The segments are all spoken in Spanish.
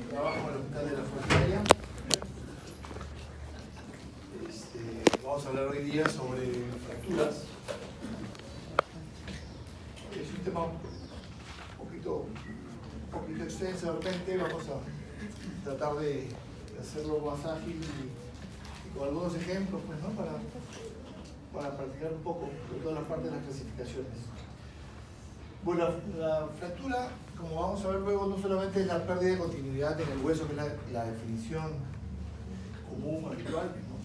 trabajo en el hospital de la Fuerza. Vamos a hablar hoy día sobre fracturas. Es un tema un poquito extenso, de repente vamos a tratar de hacerlo más ágil y con algunos ejemplos, pues, ¿no? para practicar un poco de todas las partes de las clasificaciones. Bueno, la fractura, como vamos a ver luego, no solamente es la pérdida de continuidad en el hueso, que es la definición común, habitual, ¿no?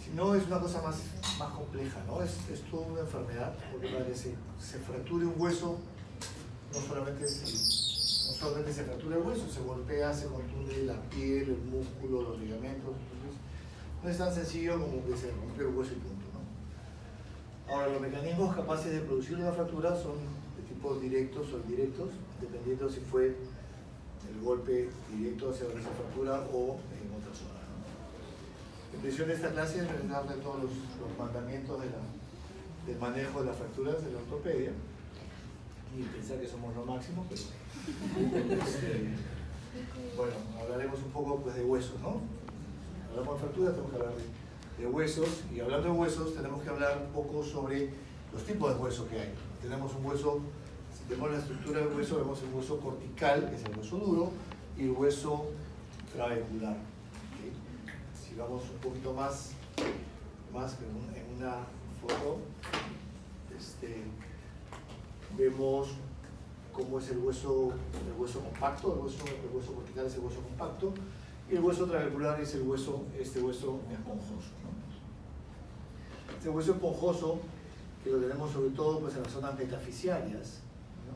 Sino es una cosa más compleja, ¿no? Es toda una enfermedad, porque para que se fracture un hueso, no solamente se fractura el hueso, se golpea, se contunde la piel, el músculo, los ligamentos. Entonces, no es tan sencillo como que se rompió el hueso y punto, ¿no? Ahora, los mecanismos capaces de producir una fractura son de tipo directos o indirectos, dependiendo si fue el golpe directo hacia esa fractura o en otra zona, ¿no? La intención de esta clase es darle todos los mandamientos del manejo de las fracturas de la ortopedia y pensar que somos lo máximo, pero bueno, hablaremos un poco, pues, de huesos, ¿no? Hablamos de fracturas, tenemos que hablar de huesos, y hablando de huesos tenemos que hablar un poco sobre los tipos de huesos que hay. Tenemos un hueso, si vemos la estructura del hueso, vemos el hueso cortical, que es el hueso duro, y el hueso trabecular. ¿Okay? Si vamos un poquito más en una foto, vemos cómo es el hueso compacto, el hueso cortical es el hueso compacto, y el hueso trabecular es este hueso esponjoso, ¿no? Este hueso esponjoso, que lo tenemos sobre todo, pues, en las zonas metafisiarias, ¿no?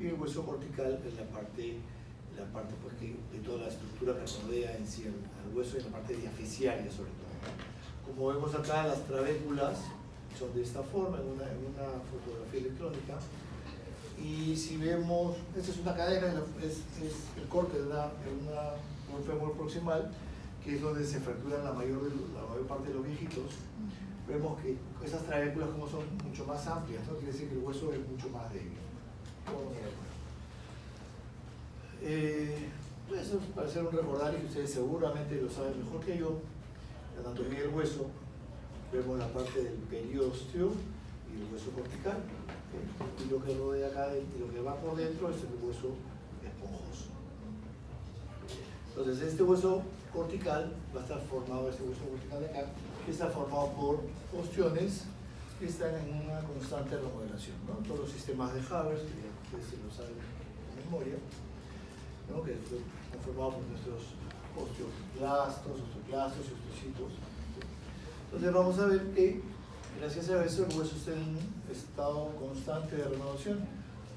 Y el hueso cortical es la parte pues, de toda la estructura que rodea en sí al hueso, y la parte diafisiaria sobre todo. Como vemos acá, las trabéculas son de esta forma, en una fotografía electrónica. Y si vemos, esta es una cadena, es el corte de un fémur proximal, que es donde se fracturan la mayor parte de los viejitos. Vemos que esas trabéculas, como son mucho más amplias, ¿no? Quiere decir que el hueso es mucho más débil. Eso es para hacer un recordario, que ustedes seguramente lo saben mejor que yo. La anatomía del hueso, vemos la parte del periósteo y el hueso cortical, ¿okay? Y lo que rodea acá, y lo que va por dentro, es el hueso esponjoso. Entonces, este hueso cortical va a estar formado, este hueso cortical de acá, que está formado por ostiones que están en una constante remodelación, ¿no? Todos los sistemas de Haber, que ya ustedes se lo saben de memoria, ¿no? Que están formados por nuestros osteoclastos y osteocitos. Entonces vamos a ver que gracias a eso el hueso está en un estado constante de renovación.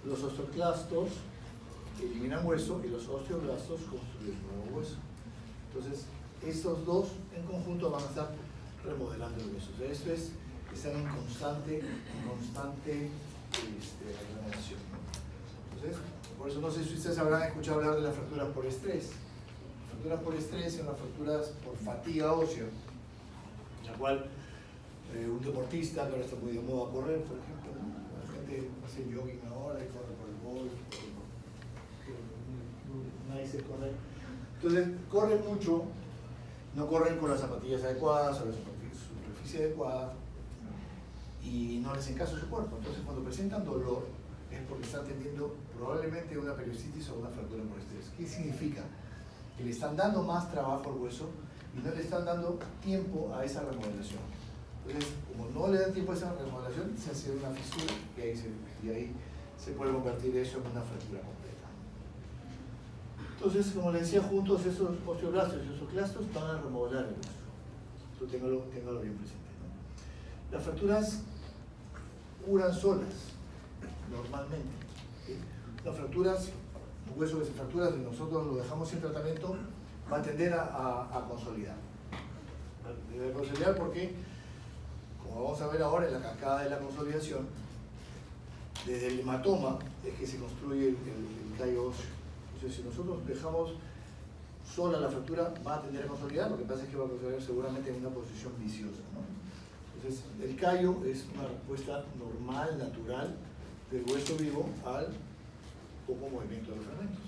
Los osteoclastos eliminan hueso y los osteoblastos construyen nuevo hueso. Entonces, estos dos en conjunto van a estar remodelando el hueso. O sea, esto es que están en constante renovación, ¿no? Entonces, por eso no sé si ustedes habrán escuchado hablar de las fracturas por estrés. Las fracturas por estrés son las fracturas por fatiga ósea, en la cual un deportista, que ahora está muy de moda correr, por ejemplo, ¿no? La gente hace jogging ahora y corre por el golf, nadie se corre. Entonces, corren mucho, no corren con las zapatillas adecuadas o la superficie adecuada, y no les encaja su cuerpo. Entonces, cuando presentan dolor, es porque están teniendo probablemente una periostititis o una fractura por estrés. ¿Qué significa? Que le están dando más trabajo al hueso y no le están dando tiempo a esa remodelación. Entonces, como no le dan tiempo a esa remodelación, se hace una fisura y ahí se puede convertir eso en una fractura completa. Entonces, como les decía, juntos esos osteoblastos y osteoclastos van a remodelar el hueso. Esto téngalo bien presente, ¿no? Las fracturas curan solas, normalmente, ¿sí? Las fracturas, un hueso que se fractura, si nosotros lo dejamos sin tratamiento, va a tender a consolidar. Debe consolidar porque, como vamos a ver ahora en la cascada de la consolidación, desde el hematoma es que se construye el callo óseo. Entonces, si nosotros dejamos sola la fractura, va a tender a consolidar. Lo que pasa es que va a consolidar seguramente en una posición viciosa, ¿no? Entonces, el callo es una respuesta normal, natural, del hueso vivo al poco movimiento de los fragmentos.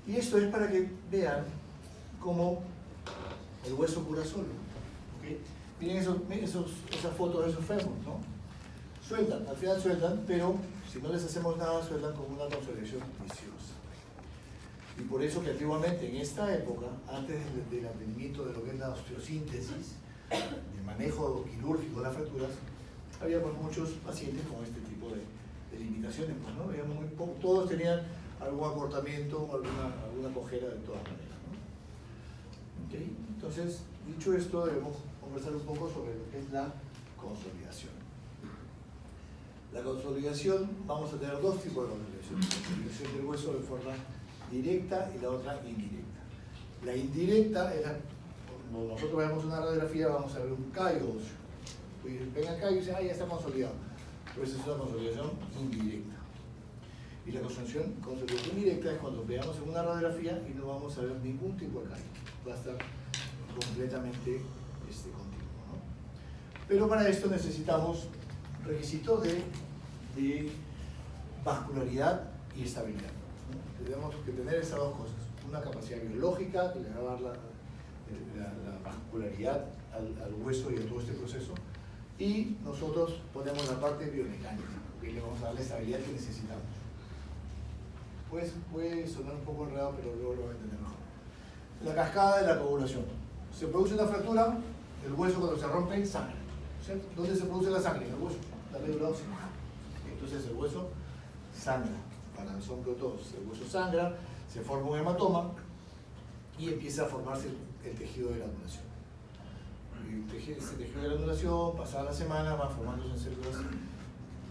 Y esto es para que vean cómo el hueso cura solo. ¿Okay? Miren esas fotos de esos fémurs, ¿no? Sueltan, al final sueltan, pero si no les hacemos nada, sueltan como una consolidación viciosa. Y por eso que antiguamente, en esta época, antes del advenimiento de lo que es la osteosíntesis, el manejo quirúrgico de las fracturas, había pues, muchos pacientes con este tipo de limitaciones, pues, ¿no? Había muy poco, todos tenían algún acortamiento o alguna cojera de todas maneras, ¿no? ¿Okay? Entonces, dicho esto, debemos conversar un poco sobre lo que es la consolidación. La consolidación, vamos a tener dos tipos de consolidación. La consolidación del hueso de forma directa y la otra indirecta. La indirecta es cuando nosotros vemos una radiografía, vamos a ver un callo óseo. Ven acá y dicen, ya está consolidado. Pues es una consolidación indirecta. Y la consolidación indirecta es cuando veamos en una radiografía y no vamos a ver ningún tipo de callo. Va a estar completamente continuo, ¿no? Pero para esto necesitamos requisitos de vascularidad y estabilidad, ¿no? Tenemos que tener esas dos cosas, una capacidad biológica que le va a dar la vascularidad al hueso y a todo este proceso, y nosotros ponemos la parte biomecánica, que le vamos a dar la estabilidad que necesitamos. Pues puede sonar un poco enredado, pero luego lo van a entender mejor. La cascada de la coagulación. Se produce una fractura, el hueso cuando se rompe sangra. ¿Cierto? ¿Dónde se produce la sangre? En el hueso, la médula ósea. Entonces el hueso sangra, para el asombro de todos. El hueso sangra, se forma un hematoma y empieza a formarse el tejido de granulación. Ese tejido de granulación, pasada la semana, van formándose en células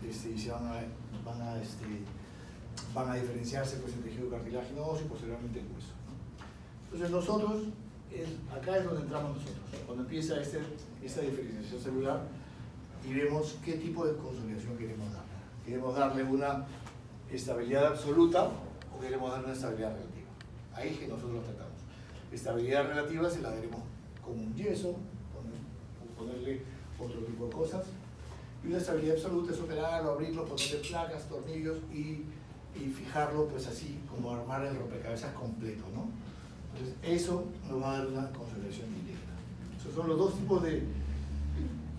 y se van a diferenciarse pues, el tejido cartilaginoso y posteriormente el hueso, ¿no? Entonces nosotros, acá es donde entramos nosotros, cuando empieza esta diferenciación celular y vemos qué tipo de consolidación queremos darle. ¿Queremos darle una estabilidad absoluta o queremos darle una estabilidad relativa? Ahí es que nosotros lo tratamos. Estabilidad relativa se la daremos con un yeso, ponerle otro tipo de cosas. Y una estabilidad absoluta es operarlo, abrirlo, ponerle placas, tornillos y fijarlo pues así, como armar el rompecabezas completo, ¿no? Entonces eso nos va a dar una consolidación directa. Esos son los dos tipos de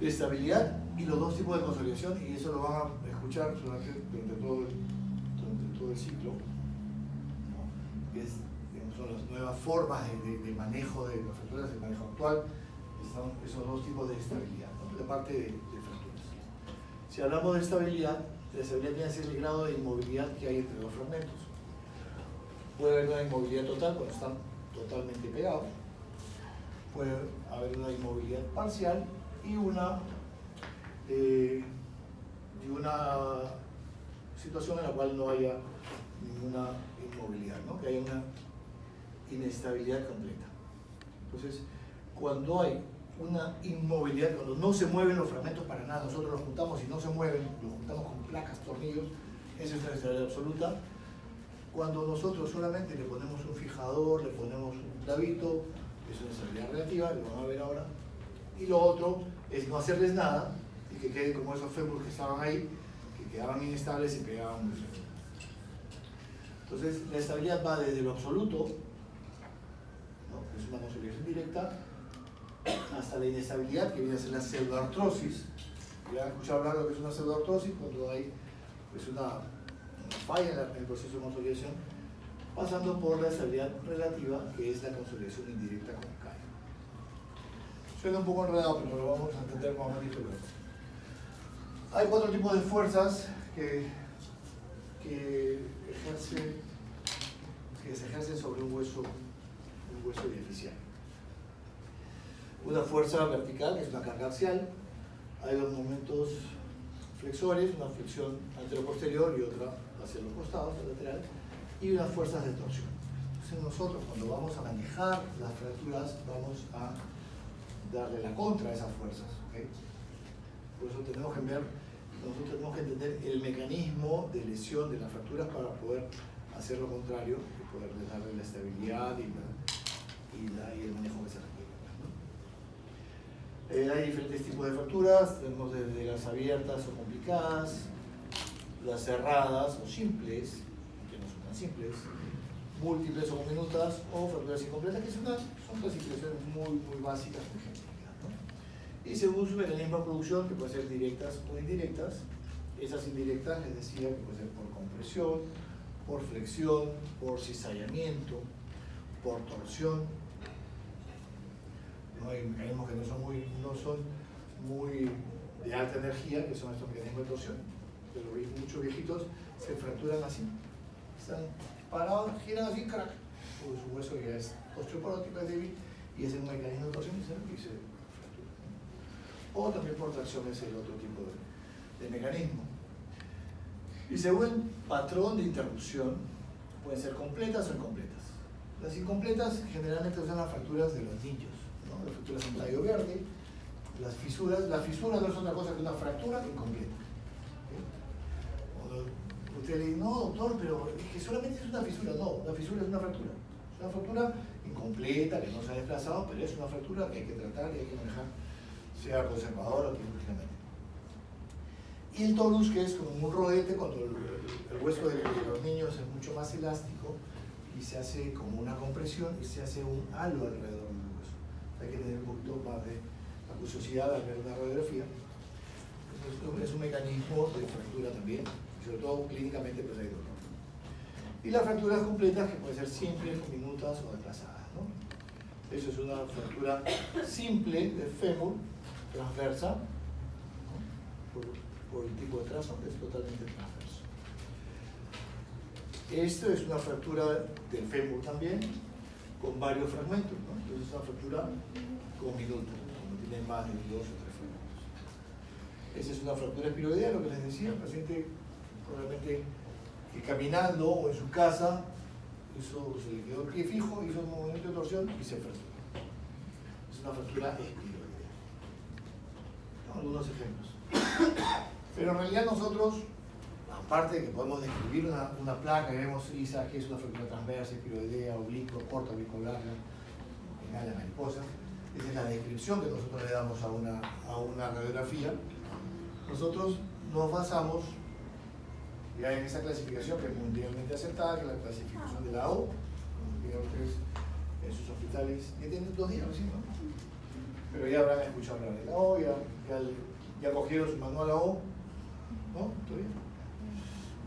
estabilidad y los dos tipos de consolidación, y eso lo van a escuchar durante todo el ciclo, ¿no? Son las nuevas formas de manejo de las fracturas, el manejo actual, son esos dos tipos de estabilidad, ¿no? La parte de fracturas. Si hablamos de estabilidad, la estabilidad tiene que ser el grado de inmovilidad que hay entre los fragmentos. Puede haber una inmovilidad total cuando están totalmente pegados, puede haber una inmovilidad parcial y una situación en la cual no haya ninguna inmovilidad, ¿no? Que haya una inestabilidad completa. Entonces, cuando hay una inmovilidad, cuando no se mueven los fragmentos para nada, nosotros los juntamos y no se mueven, los juntamos con placas, tornillos, esa es una estabilidad absoluta. Cuando nosotros solamente le ponemos un fijador, le ponemos un clavito, es una estabilidad relativa, lo van a ver ahora. Y lo otro es no hacerles nada y que queden como esos fémurs que estaban ahí, que quedaban inestables y pegaban muy fuerte. Entonces, la estabilidad va desde lo absoluto, ¿no? Es una consolidación directa, hasta la inestabilidad, que viene a ser la pseudoartrosis. Ya han escuchado hablar de lo que es una pseudoartrosis, cuando hay pues, una falla en el proceso de consolidación, pasando por la estabilidad relativa, que es la consolidación indirecta con callo. Suena un poco enredado, pero lo vamos a entender más bonito luego. Hay cuatro tipos de fuerzas que se ejercen sobre un hueso deficiente. Una fuerza vertical, que es una carga axial. Hay dos momentos flexores, una flexión anteroposterior y otra hacia los costados, lateral, y unas fuerzas de torsión. Entonces nosotros cuando vamos a manejar las fracturas vamos a darle la contra a esas fuerzas, ¿okay? Por eso nosotros tenemos que entender el mecanismo de lesión de las fracturas para poder hacer lo contrario y poder darle la estabilidad y el manejo que se requiere, ¿no? Hay diferentes tipos de fracturas, tenemos desde las abiertas o complicadas, las cerradas o simples, que no son tan simples, múltiples o minutas o fracturas incompletas, que son clasificaciones muy básicas de genética, ¿no? Y según su mecanismo de producción, que puede ser directas o indirectas, esas indirectas les decía que puede ser por compresión, por flexión, por cizallamiento, por torsión. ¿No? Hay mecanismos que no son muy de alta energía, que son estos mecanismos de torsión, pero muchos viejitos se fracturan así, están parados, giran así, crack, porque su hueso ya es osteoporótico, es débil, y es un mecanismo de torsión y se fractura. O también por tracción es el otro tipo de mecanismo. Y según el patrón de interrupción, pueden ser completas o incompletas. Las incompletas generalmente son las fracturas de los niños, ¿no? Las fracturas en tallo verde, las fisuras no es otra cosa que una fractura incompleta. Usted le dice, no doctor, pero es que solamente es una fisura. No, una fisura es una fractura. Es una fractura incompleta, que no se ha desplazado, pero es una fractura que hay que tratar y hay que manejar, sea conservador o quirúrgicamente. Y el torus, que es como un rodete, cuando el hueso de los niños es mucho más elástico y se hace como una compresión y se hace un halo alrededor del hueso. Hay que tener un poquito más de acuciosidad al ver una radiografía. Entonces, es un mecanismo de fractura también, y sobre todo clínicamente pues hay dolor. Y las fracturas completas, que pueden ser simples, diminutas o desplazadas, ¿no? Eso es una fractura simple de fémur, transversa, ¿no? por el tipo de trazo, que es totalmente transverso. Esto es una fractura del fémur también, con varios fragmentos, ¿no? Entonces es una fractura comminuta, cuando tiene más de 2 o 3 fragmentos. Esa es una fractura espiroidea, lo que les decía, el paciente probablemente que caminando o en su casa se le quedó el pie fijo, hizo un movimiento de torsión y se fracturó. Es una fractura espiroidea. ¿No? Algunos ejemplos. Pero en realidad nosotros, aparte de que podemos describir una placa, que vemos ISA, que es una fractura transversa, espiroidea, oblicua, corta, oblicuo larga, en la mariposa, esa es la descripción que nosotros le damos a una radiografía. Nosotros nos basamos ya en esa clasificación que es mundialmente aceptada, que es la clasificación de la O, como ustedes en sus hospitales, ya tienen 2 días recién, ¿no? Pero ya habrán escuchado hablar de la O, ya cogieron su manual a O, ¿no? ¿Todo bien?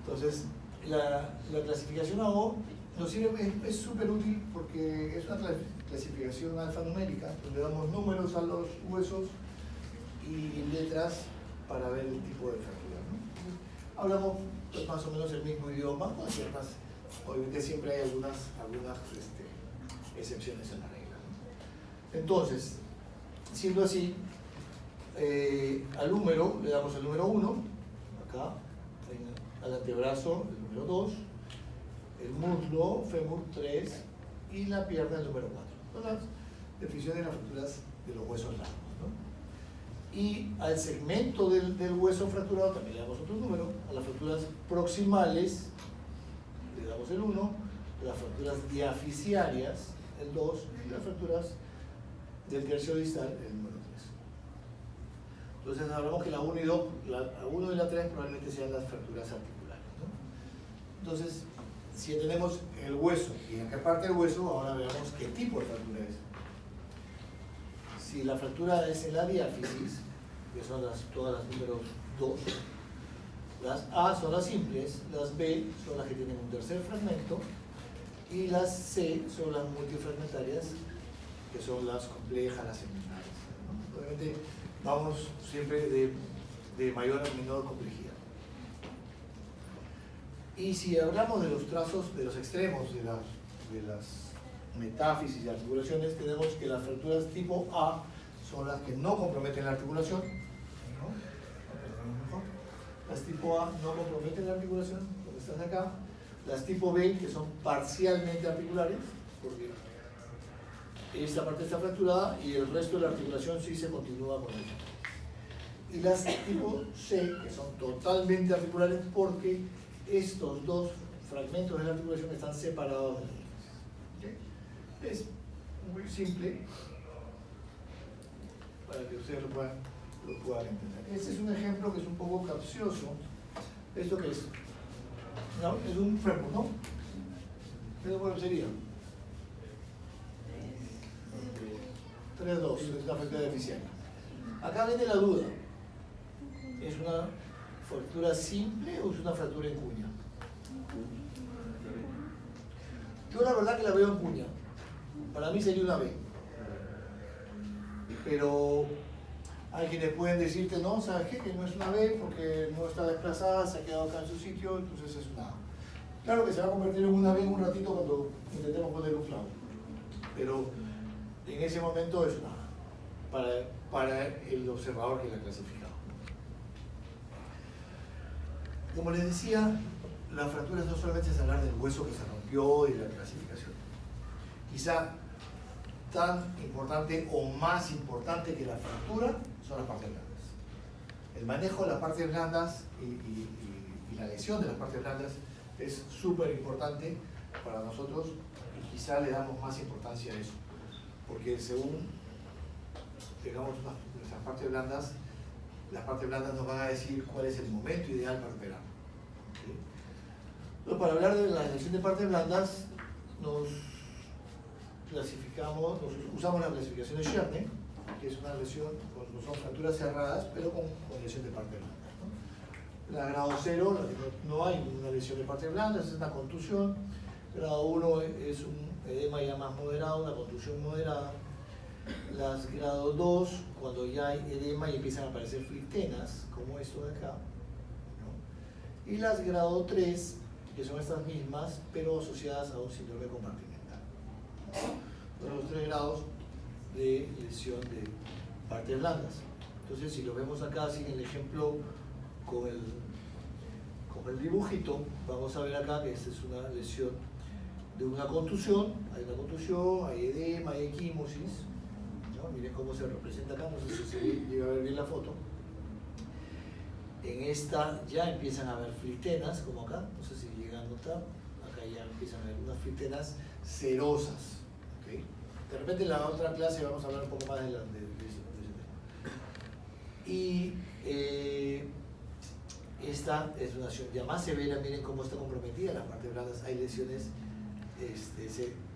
Entonces, la clasificación a O nos sirve, es súper útil porque es una clasificación alfanumérica, donde damos números a los huesos y letras para ver el tipo de fractura, ¿no? Hablamos pues, más o menos el mismo idioma, ¿no? Obviamente siempre hay algunas excepciones en la regla, ¿no? Entonces, siendo así, al húmero le damos el número 1, acá, al antebrazo el número 2, el muslo, fémur 3 y la pierna el número 4. Son las definiciones de las fracturas de los huesos largos, ¿no? Y al segmento del hueso fracturado también le damos otro número. A las fracturas proximales le damos el 1, las fracturas diaficiarias el 2 y las fracturas del tercio distal el número 3. Entonces hablamos que la 1 y 2, la 1 y la 3 probablemente sean las fracturas articulares, ¿no? Entonces, si tenemos el hueso y en qué parte del hueso, ahora veamos qué tipo de fractura es. Si la fractura es en la diáfisis, que son todas las números 2, las A son las simples, las B son las que tienen un tercer fragmento y las C son las multifragmentarias, que son las complejas, las seminales, ¿no? Obviamente vamos siempre de mayor a menor complejidad. Y si hablamos de los trazos, de los extremos de las metáfisis y articulaciones, tenemos que las fracturas tipo A son las que no comprometen la articulación, ¿no? Las tipo A no comprometen la articulación, porque están acá. Las tipo B, que son parcialmente articulares, porque esta parte está fracturada y el resto de la articulación sí se continúa con ella. Y las tipo C, que son totalmente articulares, porque estos dos fragmentos de la articulación están separados de la diáfisis. ¿Okay? Es muy simple para que ustedes lo puedan entender. Este es un ejemplo que es un poco capcioso. ¿Esto qué es? ¿No? Es un fémur, ¿no? ¿Qué número sería? 3,2, es una fractura deficiente. Acá viene la duda. ¿Es una fractura simple o es una fractura en cuña? Yo la verdad que la veo en cuña. Para mí sería una B. Pero hay quienes pueden decirte, no, ¿sabes qué? Que no es una B porque no está desplazada, se ha quedado acá en su sitio, entonces es una A. Claro que se va a convertir en una B en un ratito cuando intentemos poner un clavo. Pero en ese momento es una A para el observador que la ha clasificado. Como les decía, las fracturas no solamente es hablar del hueso que se rompió y de la clasificación. Quizá tan importante o más importante que la fractura son las partes blandas. El manejo de las partes blandas y la lesión de las partes blandas es súper importante para nosotros y quizá le damos más importancia a eso. Porque según tengamos nuestras partes blandas, las partes blandas nos van a decir cuál es el momento ideal para operar. ¿Sí? Entonces, para hablar de la lesión de partes blandas, usamos la clasificación de Scherne, que es una lesión, no son fracturas cerradas, pero con lesión de partes blandas, ¿no? La grado 0, no hay una lesión de partes blandas, es una contusión. Grado 1 es un edema ya más moderado, una contusión moderada. Las grado 2, cuando ya hay edema y empiezan a aparecer flictenas, como esto de acá, ¿no? Y las grado 3, que son estas mismas, pero asociadas a un síndrome compartimental. Son los 3 grados de lesión de partes blandas. Entonces, si lo vemos acá, así en el ejemplo con el dibujito, vamos a ver acá que esta es una lesión de una contusión. Hay edema, hay equimosis, ¿no? Miren cómo se representa acá, no sé si se llega a ver bien la foto. En esta ya empiezan a haber flictenas, como acá, no sé si llegan a notar, acá ya empiezan a haber unas flictenas cerosas. ¿Okay? De repente en la otra clase vamos a hablar un poco más de ese tema. Y esta es una lesión ya más severa, miren cómo está comprometida las partes blandas, hay lesiones,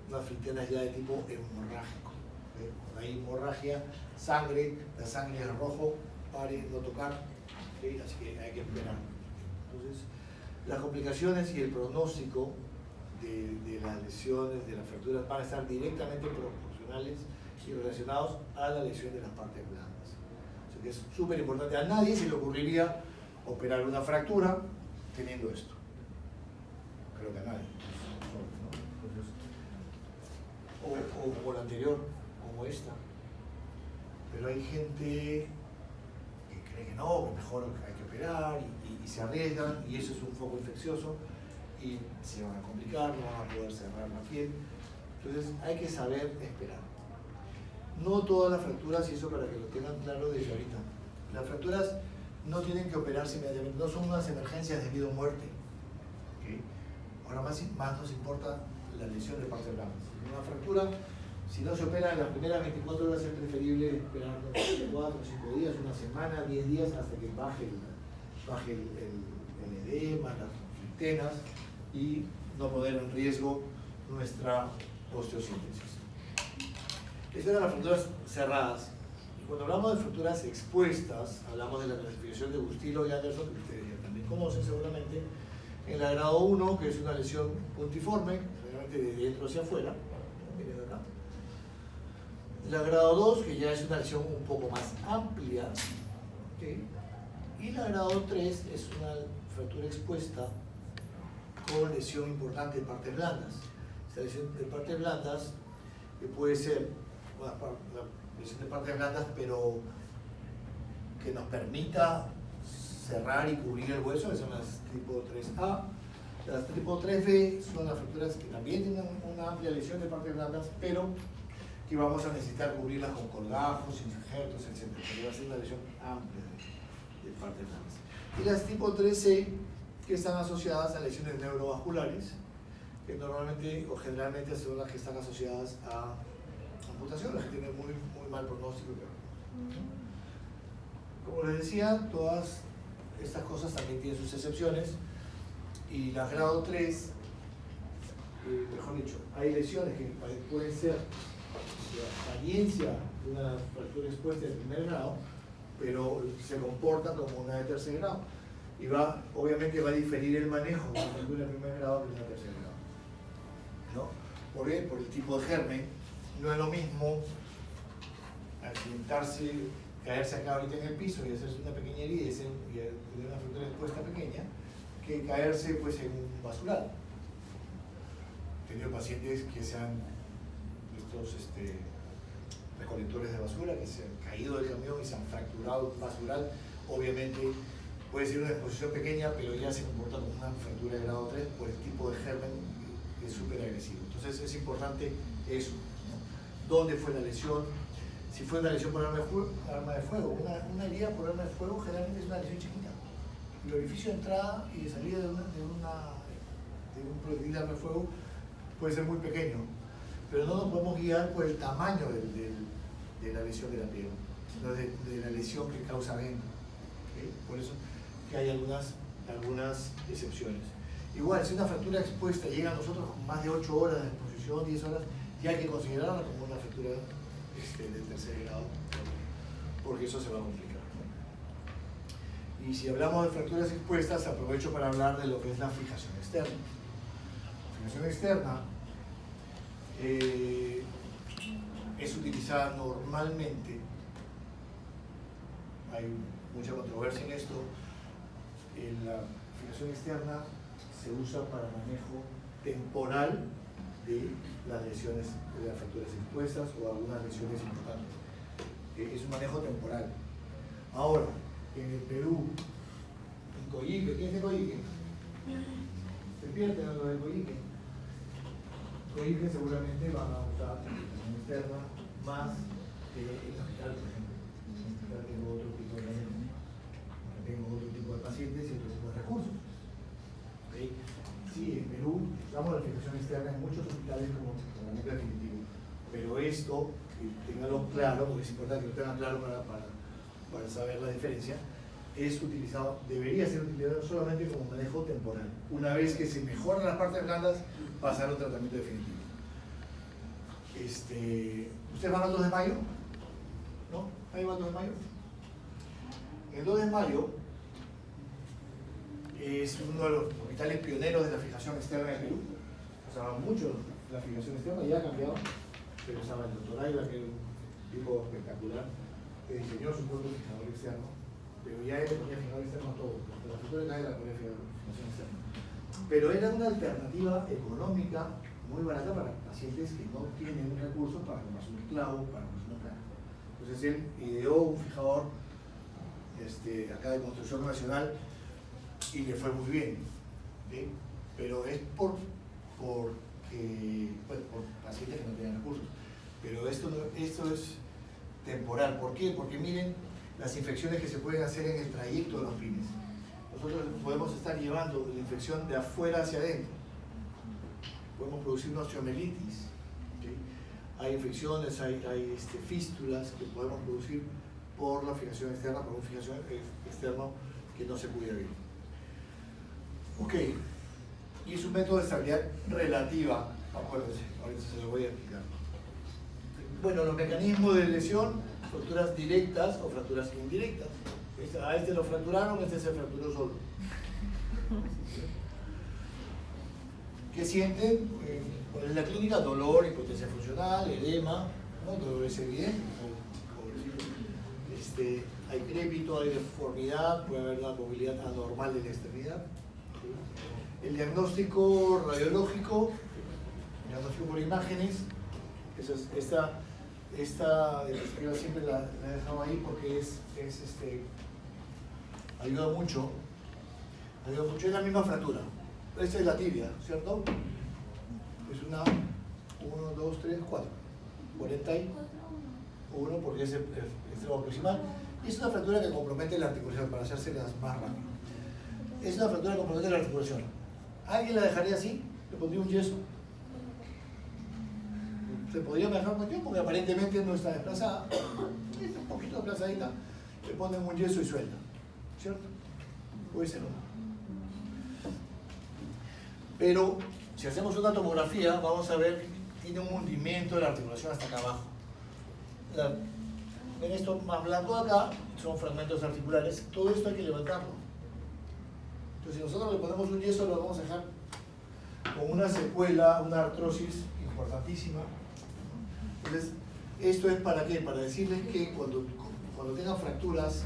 unas flictenas ya de tipo hemorrágico. Cuando hay hemorragia, sangre, la sangre es rojo, pare, no tocar, ¿okay? Así que hay que esperar. Entonces, las complicaciones y el pronóstico de las lesiones, de las fracturas, van a estar directamente proporcionales y relacionados a la lesión de las partes blandas. O sea que es súper importante. A nadie se le ocurriría operar una fractura teniendo esto. Creo que a nadie. ¿No? Entonces, o como la anterior, como esta. Pero hay gente que cree que no, que mejor hay que operar y se arriesgan, y eso es un foco infeccioso y se van a complicar, no van a poder cerrar la piel. Entonces hay que saber esperar. No todas las fracturas, y eso para que lo tengan claro desde ahorita, las fracturas no tienen que operarse inmediatamente, no son unas emergencias de vida o muerte. ¿Okay? Ahora más nos importa la lesión de partes blandas. Una fractura, si no se opera en las primeras 24 horas, es preferible esperar 4 o 5 días, una semana, 10 días, hasta que baje el edema, las flictenas, y no poner en riesgo nuestra osteosíntesis. Estas eran las fracturas cerradas. Y cuando hablamos de fracturas expuestas, hablamos de la clasificación de Bustillo y Anderson, que ustedes ya también conocen seguramente, en la grado 1, que es una lesión puntiforme, generalmente de dentro hacia afuera, miren acá. La grado 2, que ya es una lesión un poco más amplia, ¿okay? Y la grado 3 es una fractura expuesta con lesión importante de partes blandas. Esta lesión de partes blandas que puede ser una lesión de partes blandas, pero que nos permita cerrar y cubrir el hueso, que son las tipo 3A. Las tipo 3B son las fracturas que también tienen una amplia lesión de partes blandas, pero que vamos a necesitar cubrirlas con colgajos, injertos, etc. Porque va a ser una lesión amplia de partes blandas. Y las tipo 3C, que están asociadas a lesiones neurovasculares, que normalmente o generalmente son las que están asociadas a amputación, las que tienen muy mal pronóstico. Como les decía, todas estas cosas también tienen sus excepciones, y la grado 3 mejor dicho, hay lesiones que pueden ser de apariencia de una fractura expuesta de primer grado, pero se comportan como una de tercer grado. Y obviamente va a diferir el manejo de una fractura de primer grado que de una de tercer grado, ¿no? ¿Por qué? Por el tipo de germen. No es lo mismo accidentarse, caerse acá ahorita en el piso y hacerse una pequeña herida y tener una fractura expuesta pequeña, que caerse pues en un basural. He tenido pacientes que se han, estos recolectores de basura, que se han caído del camión y se han fracturado un basural. Obviamente puede ser una exposición pequeña, pero ya se comporta como una fractura de grado 3 por el tipo de germen que es súper agresivo. Entonces es importante eso, ¿no? ¿Dónde fue la lesión? Si fue una lesión por arma de fuego, una herida por arma de fuego generalmente es una lesión chiquita. El orificio de entrada y de salida de un proyectil de arma de fuego puede ser muy pequeño, pero no nos podemos guiar por el tamaño de la lesión de la piel, sino de la lesión que causa evento. ¿Okay? Por eso que hay algunas excepciones. Igual, si una fractura expuesta llega a nosotros con más de 8 horas de exposición, 10 horas, ya hay que considerarla como una fractura de tercer grado, porque eso se va a complicar, ¿no? Y si hablamos de fracturas expuestas, aprovecho para hablar de lo que es la fijación externa. La fijación externa es utilizada normalmente, hay mucha controversia en esto, la fijación externa se usa para manejo temporal de las lesiones, de las fracturas expuestas o algunas lesiones importantes. Es un manejo temporal. Ahora, en el Perú, en Coyique, ¿quién es de Coyique? ¿Se pierden a los de Coyique? Coyique seguramente van a usar la fijación externa más que el hospital, por ejemplo. En el hospital tengo otro tipo de pacientes y otro tipo de recursos. ¿Okay? Sí, en Perú usamos la fijación externa en muchos hospitales como tratamiento definitivo, pero esto, ténganlo claro, porque es importante que lo tengan claro para saber la diferencia, debería ser utilizado solamente como manejo temporal. Una vez que se mejoran las partes blandas, pasar a un tratamiento definitivo. ¿Ustedes van al 2 de mayo? ¿No? ¿Ahí va el 2 de mayo? El 2 de mayo es uno de los hospitales pioneros de la fijación externa en Perú. Usaba mucho la fijación externa, ya ha cambiado, pero usaba el doctor Ayla, que es un tipo espectacular, que diseñó su propio fijador externo, pero ya él ponía fijador externo a todo. La figura de Ayla ponía fijación externa. Pero era una alternativa económica muy barata para pacientes que no tienen recursos para comprarse un clavo, para comprarse una placa. Entonces él ideó un fijador acá de construcción nacional y le fue muy bien, ¿sí? Pero es por pacientes que no tienen recursos. Pero esto es temporal. ¿Por qué? Porque miren las infecciones que se pueden hacer en el trayecto de los pines. Nosotros podemos estar llevando la infección de afuera hacia adentro. Podemos producir una osteomelitis. ¿Sí? Hay infecciones, hay fístulas que podemos producir por la fijación externa, por un fijación externo que no se cuida bien. Ok, y es un método de estabilidad relativa, acuérdense, ahorita se lo voy a explicar. Bueno, los mecanismos de lesión, fracturas directas o fracturas indirectas. A este lo fracturaron, este se fracturó solo. ¿Qué sienten? En la clínica, dolor, impotencia funcional, edema, ¿no? Dolor es evidente. Hay crépito, hay deformidad, puede haber una movilidad anormal de la extremidad. El diagnóstico radiológico, diagnóstico por imágenes, esta diapositiva siempre la he dejado ahí porque ayuda mucho. Es la misma fractura. Esta es la tibia, ¿cierto? Es una 1, 2, 3, 4. 41 porque es el extremo proximal. Y es una fractura que compromete la articulación, para hacérselas más rápido. Es una fractura que compromete la articulación. ¿Alguien la dejaría así? Le pondría un yeso. Se podría manejar con yo porque aparentemente no está desplazada. Es un poquito desplazadita. Le ponen un yeso y suelta. ¿Cierto? Puede ser uno. Pero si hacemos una tomografía, vamos a ver que tiene un hundimiento de la articulación hasta acá abajo. Ven esto más blanco de acá, son fragmentos articulares, todo esto hay que levantarlo. Entonces, si nosotros le ponemos un yeso, lo vamos a dejar con una secuela, una artrosis importantísima. Entonces, ¿esto es para qué? Para decirles que cuando tengan fracturas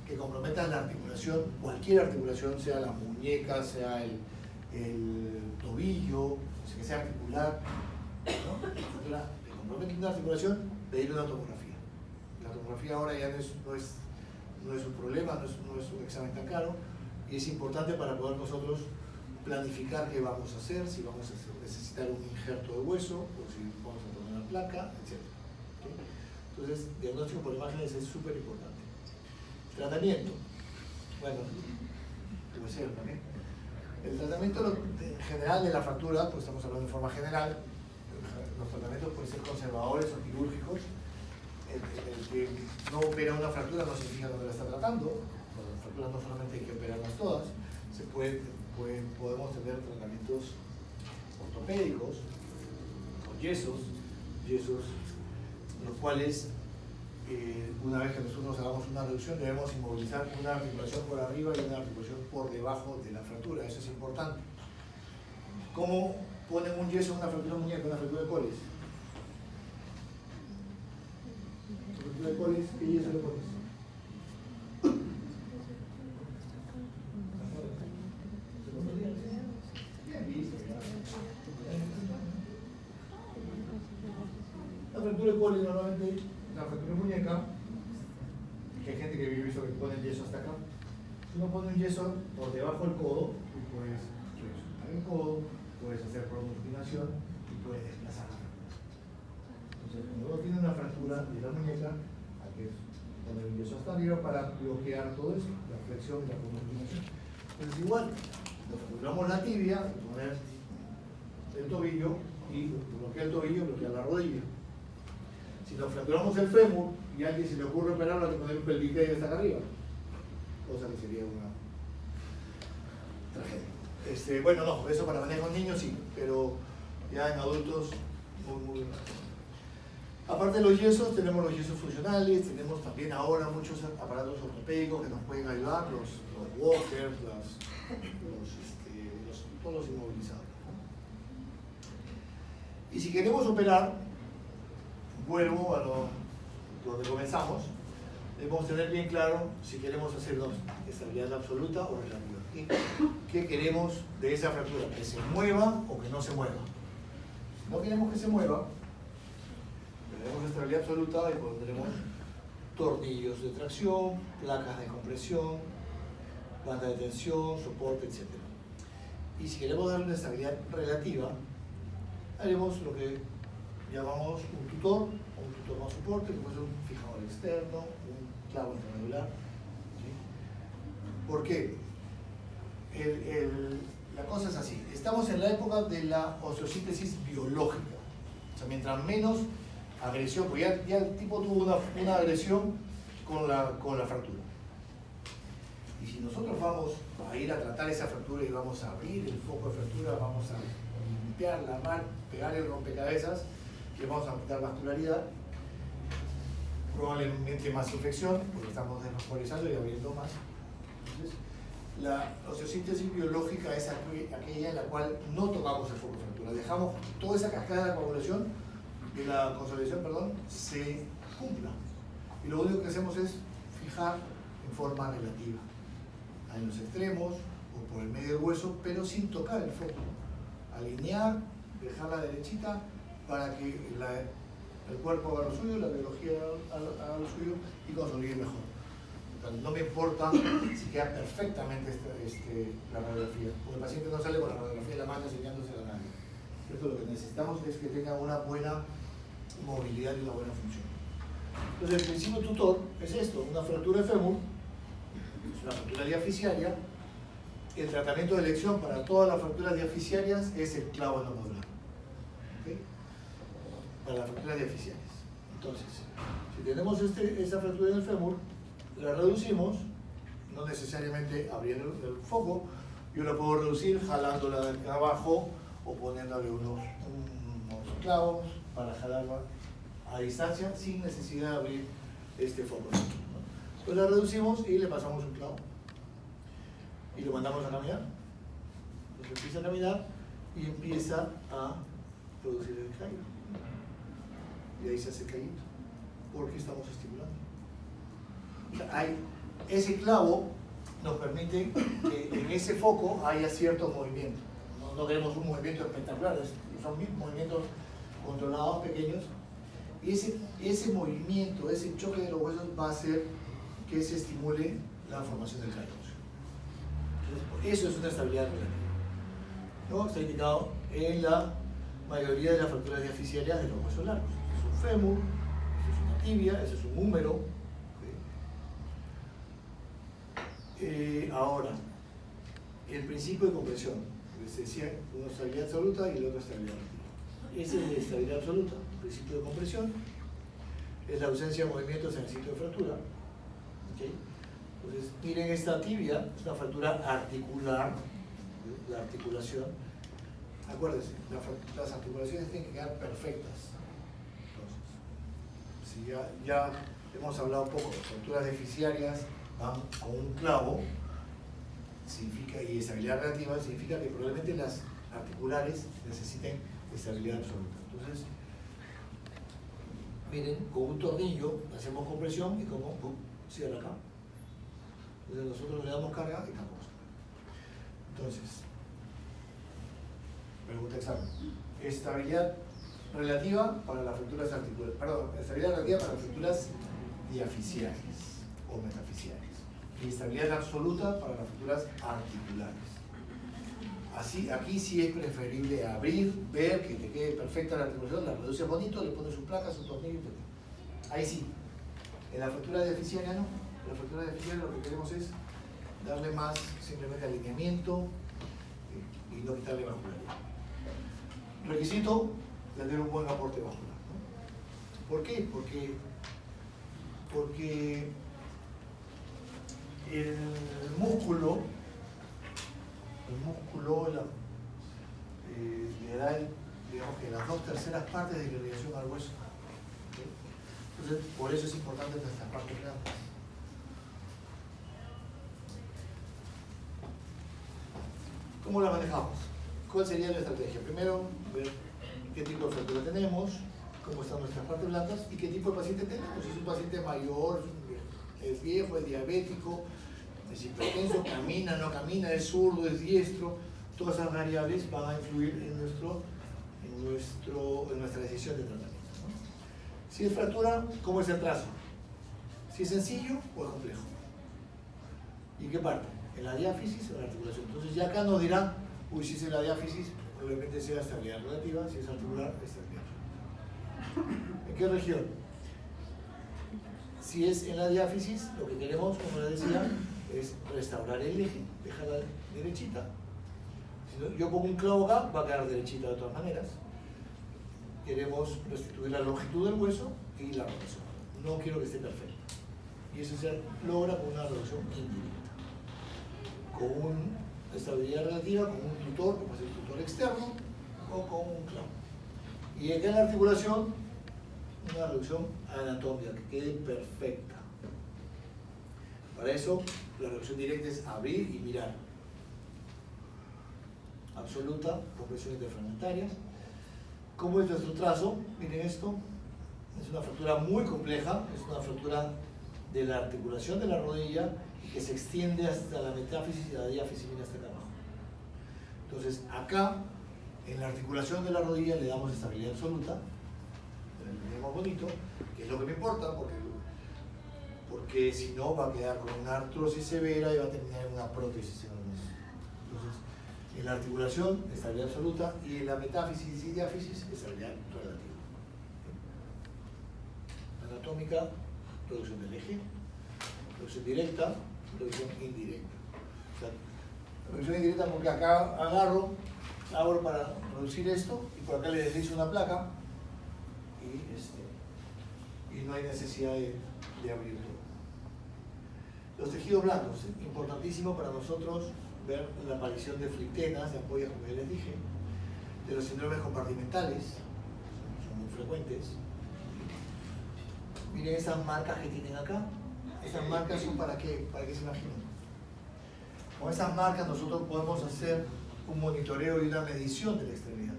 que comprometan la articulación, cualquier articulación, sea la muñeca, sea el tobillo, que sea articular, ¿no? Que comprometen una articulación, pedir una tomografía. La tomografía ahora ya no es un problema, no es un examen tan caro, y es importante para poder nosotros planificar qué vamos a hacer, si vamos a necesitar un injerto de hueso, o si vamos a poner una placa, etc. ¿Okay? Entonces, diagnóstico por imágenes es súper importante. Tratamiento. Bueno, también. El tratamiento general de la fractura, pues estamos hablando de forma general, los tratamientos pueden ser conservadores o quirúrgicos. El que no opera una fractura no significa que no la está tratando. Las fracturas no solamente hay que operarlas todas, podemos tener tratamientos ortopédicos con yesos, los cuales una vez que nosotros hagamos una reducción debemos inmovilizar una articulación por arriba y una articulación por debajo de la fractura, eso es importante. ¿Cómo ponen un yeso en una fractura de muñeca, una fractura de coles? ¿La fractura de coles? ¿Qué yeso le pones? La fractura de coles normalmente, la fractura de muñeca, que hay gente que visto que pone el yeso hasta acá. Si uno pone un yeso por debajo del codo, tú puedes resucitar el codo, puedes hacer pronunciación y puedes desplazar la fractura. Entonces, cuando uno tiene una fractura de la muñeca, hay que poner un yeso hasta arriba para bloquear todo eso, la flexión y la pronunciación. Entonces, igual, nos fracturamos la tibia, poner el tobillo y bloquear el tobillo, bloquear la rodilla. Si nos fracturamos el fémur y a alguien se le ocurre operarlo, hay que poner un pelviquedio hasta acá arriba, cosa que sería una tragedia. Bueno, no, eso para manejo con niños sí, pero ya en adultos muy raro. Aparte de los yesos, tenemos los yesos funcionales, tenemos también ahora muchos aparatos ortopédicos que nos pueden ayudar, los walkers, todos los inmovilizados. Y si queremos operar, vuelvo a donde comenzamos, debemos tener bien claro si queremos hacer estabilidad absoluta o relativa. ¿Qué queremos de esa fractura? ¿Que se mueva o que no se mueva? Si no queremos que se mueva, tenemos estabilidad absoluta y pondremos tornillos de tracción, placas de compresión, banda de tensión, soporte, etc. Y si queremos darle una estabilidad relativa, haremos lo que llamamos un tutor más soporte, que puede ser un fijador externo, un clavo intramedular. ¿Sí? ¿Por qué? La cosa es así, estamos en la época de la osteosíntesis biológica. O sea, mientras menos agresión, porque ya el tipo tuvo una agresión con la fractura. Y si nosotros vamos a ir a tratar esa fractura y vamos a abrir el foco de fractura, vamos a limpiarla, pegar el rompecabezas, le vamos a quitar vascularidad, probablemente más infección, porque estamos desvascularizando y abriendo más. Entonces, la osteosíntesis biológica es aquella en la cual no tocamos el foco de fractura, dejamos toda esa cascada de coagulación, de la consolidación, perdón, se cumpla. Y lo único que hacemos es fijar en forma relativa, en los extremos o por el medio del hueso, pero sin tocar el foco. Alinear, dejarla derechita para que el cuerpo haga lo suyo, la biología haga lo suyo y consolide mejor. Entonces, no me importa si queda perfectamente la radiografía, porque el paciente no sale con la radiografía de la mano enseñándosela a nadie. Esto lo que necesitamos es que tenga una buena movilidad y una buena función. Entonces, el principio tutor es esto: una fractura de fémur, es una fractura diafisiaria. El tratamiento de elección para todas las fracturas diafisiarias es el clavo endomodular. ¿Okay? Para las fracturas diafisiarias. Entonces, si tenemos esa fractura del fémur, la reducimos, no necesariamente abriendo el foco, yo la puedo reducir jalándola de acá abajo o poniéndole unos clavos para jalarla a distancia sin necesidad de abrir este foco, ¿no? Pues la reducimos y le pasamos un clavo y lo mandamos a caminar. Entonces empieza a caminar y empieza a producir el callo. Y ahí se hace el callito, porque estamos estimulando. O sea, ese clavo nos permite que en ese foco haya cierto movimiento. No queremos un movimiento espectacular, son movimientos controlados, pequeños. Y ese movimiento, ese choque de los huesos va a hacer que se estimule la formación del callo. Eso es una estabilidad relativa, ¿no? Está indicado en la mayoría de las fracturas diaficiarias de los huesos largos. Eso es un fémur, eso es una tibia, eso es un húmero. Ahora, el principio de compresión. Les decía, una estabilidad absoluta y la otra estabilidad relativa. Ese es de estabilidad absoluta, el principio de compresión. Es la ausencia de movimientos en el sitio de fractura. ¿Okay? Entonces, miren esta tibia, es una fractura articular, la articulación. Acuérdense, las articulaciones tienen que quedar perfectas. Entonces, si ya hemos hablado un poco de fracturas deficiarias, van con un clavo, significa, y estabilidad relativa, significa que probablemente las articulares necesiten estabilidad absoluta. Entonces, miren, con un tornillo hacemos compresión y como cierra acá. Entonces nosotros le damos carga y tapamos. Entonces, pregunta examen. Estabilidad relativa para las fracturas articulares, perdón, estabilidad relativa para las fracturas diaficiales o metafisiales. Y estabilidad absoluta para las fracturas articulares. Así, aquí sí es preferible abrir, ver que te quede perfecta la articulación, la reduces bonito, le pones su placa, su tornillo, etc. Ahí sí. En la fractura diaficiaria no. En la fractura diaficiaria lo que queremos es darle más simplemente alineamiento y no quitarle vascularidad. Requisito, tener un buen aporte vascular, ¿no? ¿Por qué? Porque el músculo le da, digamos que las 2/3 partes de irrigación al hueso. ¿Okay? Entonces, por eso es importante nuestras partes grandes. ¿Cómo la manejamos? ¿Cuál sería la estrategia? Primero, ver qué tipo de fractura tenemos, cómo están nuestras partes blancas y qué tipo de paciente tenemos. Si es un paciente mayor, es viejo, es diabético, es hipertenso, camina, no camina, es zurdo, es diestro, todas esas variables van a influir en nuestra decisión de tratamiento, ¿no? Si es fractura, ¿cómo es el trazo? Si es sencillo o es complejo. ¿Y qué parte? ¿En la diáfisis o en la articulación? Entonces ya acá nos dirá, uy, si es en la diáfisis, probablemente sea estabilidad relativa, si es articular, estabilidad absoluta. ¿En qué región? Si es en la diáfisis, lo que queremos, como les decía, es restaurar el eje, dejarla derechita. Si yo pongo un clavo acá, va a quedar derechita de todas maneras. Queremos restituir la longitud del hueso y la rotación. No quiero que esté perfecta. Y eso se logra con una reducción indirecta. Con una estabilidad relativa, con un tutor, que puede ser tutor externo, o con un clavo. Y acá en la articulación, una reducción anatómica que quede perfecta. Para eso, la reducción directa es abrir y mirar. Absoluta, compresión interfragmentaria. ¿Cómo es nuestro trazo? Miren esto. Es una fractura muy compleja, es una fractura de la articulación de la rodilla y que se extiende hasta la metáfisis y la diáfisis, viene hasta acá abajo. Entonces, acá, en la articulación de la rodilla, le damos estabilidad absoluta, le más bonito, que es lo que me importa, porque si no va a quedar con una artrosis severa y va a terminar en una prótesis en el hueso. Entonces, en la articulación, estabilidad absoluta, y en la metáfisis y diáfisis, estabilidad relativa. Anatómica, reducción del eje, reducción directa, reducción indirecta. O sea, reducción indirecta porque acá abro para reducir esto, y por acá le deslizo una placa, y no hay necesidad de abrir todo. Los tejidos blandos, importantísimo para nosotros ver la aparición de flictenas, de ampollas, como ya les dije. de los síndromes compartimentales, son muy frecuentes. Miren esas marcas que tienen acá. Esas marcas son para qué se imaginan. Con esas marcas nosotros podemos hacer un monitoreo y una medición de la extremidad.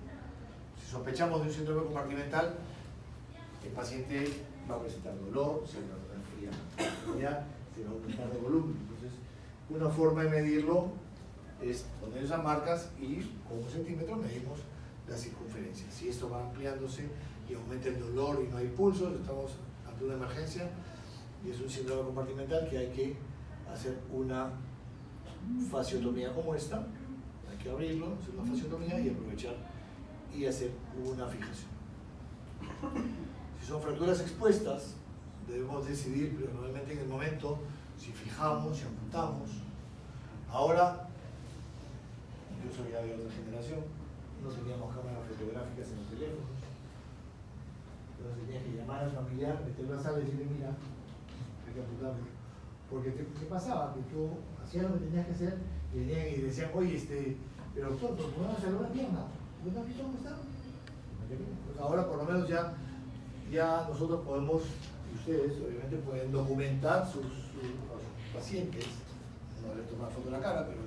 Si sospechamos de un síndrome compartimental, el paciente va a presentar dolor, se va a enfriar, se va a aumentar de volumen. Entonces, una forma de medirlo es poner esas marcas y con 1 centímetro medimos la circunferencia. Si esto va ampliándose y aumenta el dolor y no hay pulsos, estamos ante una emergencia y es un síndrome compartimental que hay que hacer una fasciotomía como esta. Hay que abrirlo, hacer una fasciotomía y aprovechar y hacer una fijación. Si son fracturas expuestas, debemos decidir, pero normalmente en el momento, si fijamos, si amputamos. Ahora, yo soy ya de otra generación, no teníamos cámaras fotográficas en los teléfonos. Entonces tenías que llamar al familiar, meterlo a la sala y decirle, mira, hay que amputarlo. Porque ¿qué pasaba? Que tú hacías lo que tenías que hacer y decían, oye, pero doctor, ¿por qué no me salió la pierna? ¿No has visto cómo está? Pues ahora por lo menos ya nosotros podemos, y ustedes obviamente pueden documentar sus pacientes, no les tomar foto de la cara, pero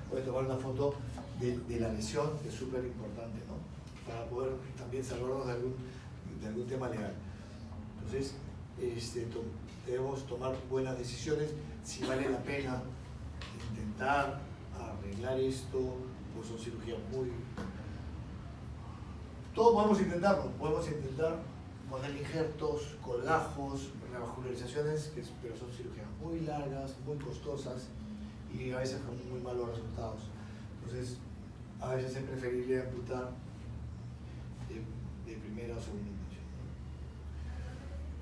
pueden tomar una foto de la lesión, que es súper importante, ¿no? Para poder también salvarnos de algún tema legal. Entonces, debemos tomar buenas decisiones si vale la pena intentar arreglar esto, pues son cirugías muy... Todos podemos intentarlo, podemos intentar poner injertos, colgajos, revascularizaciones, pero son cirugías muy largas, muy costosas y a veces con muy malos resultados. Entonces, a veces es preferible amputar de primera o segunda intención.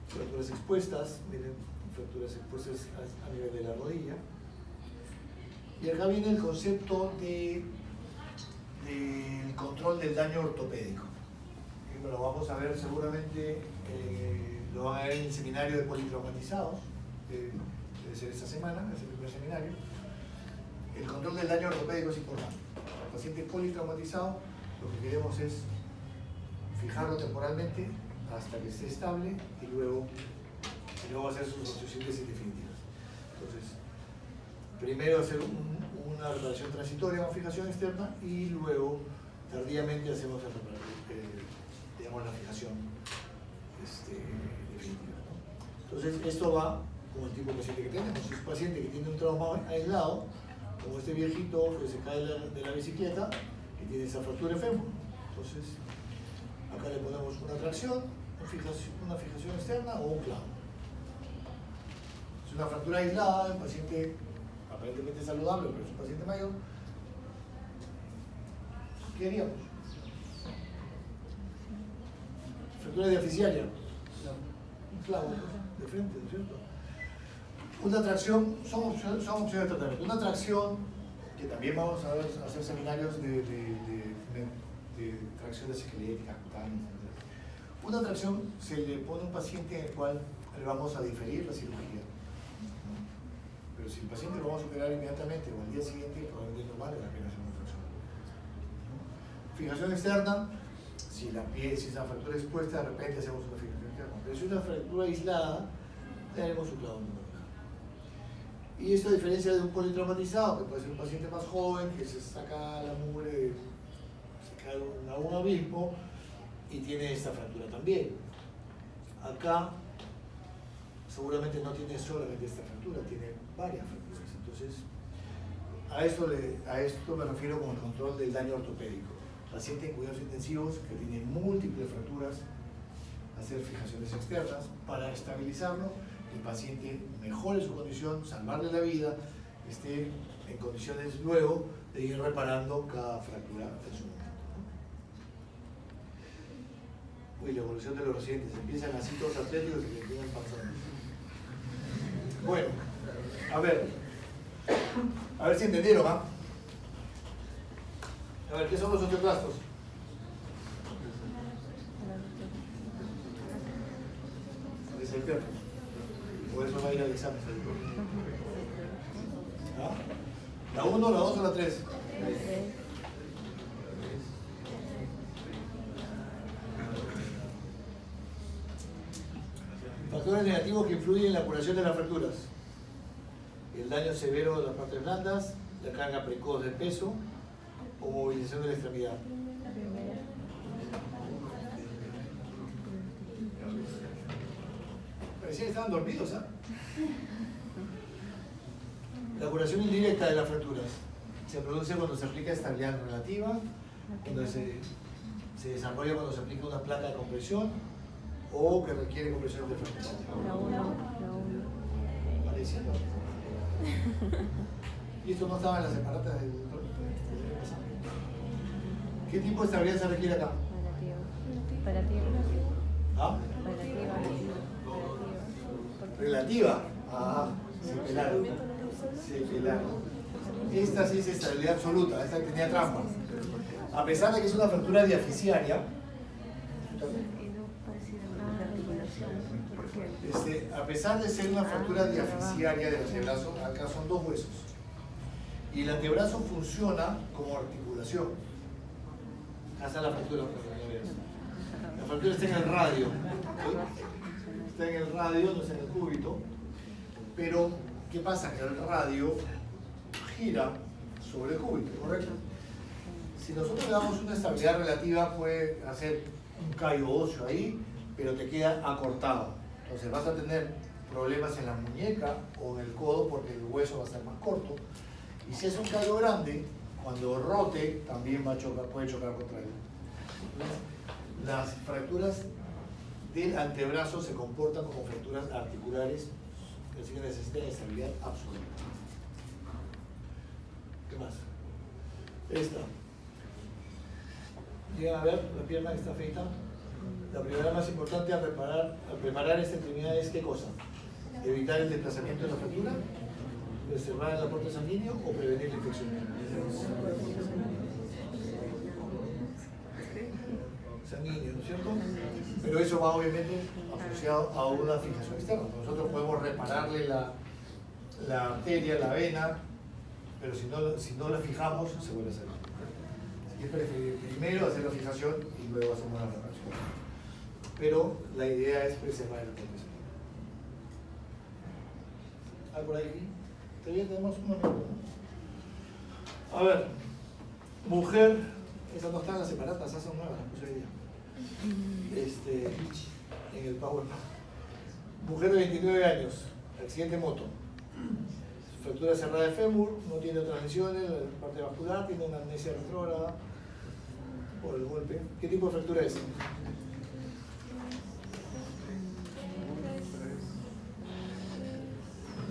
Fracturas expuestas, miren, fracturas expuestas a nivel de la rodilla. Y acá viene el concepto del control del daño ortopédico. Y lo vamos a ver seguramente, lo van a ver en el seminario de politraumatizados, debe ser esta semana, es el primer seminario. El control del daño ortopédico es importante. Para el paciente politraumatizado, lo que queremos es fijarlo temporalmente hasta que esté estable y luego hacer sus osteosíntesis definitivas. Entonces, primero hacer una reparación transitoria con fijación externa y luego tardíamente hacemos la fijación definitiva, ¿no? Entonces, esto va con el tipo de paciente que tenemos. Si es un paciente que tiene un trauma aislado, como este viejito que se cae de la bicicleta y tiene esa fractura de fémur, entonces acá le ponemos una tracción, una fijación externa o un clavo. Es una fractura aislada, el paciente aparentemente saludable, pero es un paciente mayor. ¿Qué haríamos? Fractura diaficiaria, un clavo de frente, ¿no es cierto? Una tracción, son opciones de tratamiento. Una tracción, que también vamos a hacer seminarios de tracciones esqueléticas, cutáneas, etc. Una tracción se le pone a un paciente en el cual le vamos a diferir la cirugía, ¿no? Pero si el paciente lo vamos a operar inmediatamente o al día siguiente, probablemente no vale la pena hacer una tracción, ¿no? Fijación externa, si esa fractura expuesta, de repente hacemos una fijación externa. Pero si es una fractura aislada, le haremos un clavo. Y esto a diferencia de un politraumatizado, que puede ser un paciente más joven, que se saca la mugre, se cae en algún abismo y tiene esta fractura también. Acá seguramente no tiene solamente esta fractura, tiene varias fracturas. Entonces, a esto me refiero con el control del daño ortopédico. Paciente en cuidados intensivos que tiene múltiples fracturas, hacer fijaciones externas para estabilizarlo, el paciente mejore su condición, salvarle la vida, esté en condiciones luego de ir reparando cada fractura en su momento. Uy, la evolución de los residentes, empiezan así todos atléticos y le quedan panzones. Bueno, a ver si entendieron, ¿ah? A ver, ¿qué son los osteoclastos? Es el perro. Por eso va a ir al examen. ¿Ah? ¿La 1, la 2 o la 3? Factores negativos que influyen en la curación de las fracturas. El daño severo de las partes blandas, la carga precoz del peso o movilización de la extremidad. Parecía que estaban dormidos, ¿ah? La curación indirecta de las fracturas se produce cuando se aplica estabilidad relativa, cuando se desarrolla cuando se aplica una placa de compresión o que requiere compresión de fractura. Pareciendo. Y esto no estaba en las separatas del doctor. ¿Qué tipo de estabilidad se requiere acá? ¿Ah? Relativa. Ah, se pelaron. Se pelaron. Esta sí es estabilidad absoluta, esta tenía trampa. A pesar de que es una fractura diaficiaria, a pesar de ser una fractura diaficiaria del antebrazo, acá son dos huesos. Y el antebrazo funciona como articulación. Acá está la fractura. La fractura está en el radio. ¿Sí? Está en el radio, no está en el cúbito. Pero, ¿qué pasa? Que el radio gira sobre el cúbito, ¿correcto? Si nosotros le damos una estabilidad relativa, puede hacer un callo óseo ahí, pero te queda acortado. Entonces vas a tener problemas en la muñeca o en el codo porque el hueso va a ser más corto. Y si es un callo grande, cuando rote, también va a chocar, puede chocar contra él. Las fracturas del antebrazo se comportan como fracturas articulares, es decir, que necesitan estabilidad absoluta. ¿Qué más? Esta. Llegan a ver la pierna que está feita. La primera más importante al preparar esta extremidad es ¿qué cosa? Evitar el desplazamiento de la fractura, preservar el aporte sanguíneo o prevenir la infección. Sanguíneo, ¿no es cierto? Pero eso va obviamente asociado a una fijación externa. Nosotros podemos repararle la arteria, la vena, pero si no la fijamos, se vuelve a hacer. Es preferible primero hacer la fijación y luego hacemos la reparación. Pero la idea es preservar el aporte sanguíneo. ¿Algo por ahí? Todavía tenemos un minuto, ¿no? A ver, mujer, esas no están las separatas, esas son nuevas, las puse hoy día. En el PowerPoint. Mujer de 29 años, accidente de moto. Fractura cerrada de fémur, no tiene otras lesiones, la parte vascular, tiene una amnesia retrógrada por el golpe. ¿Qué tipo de fractura es?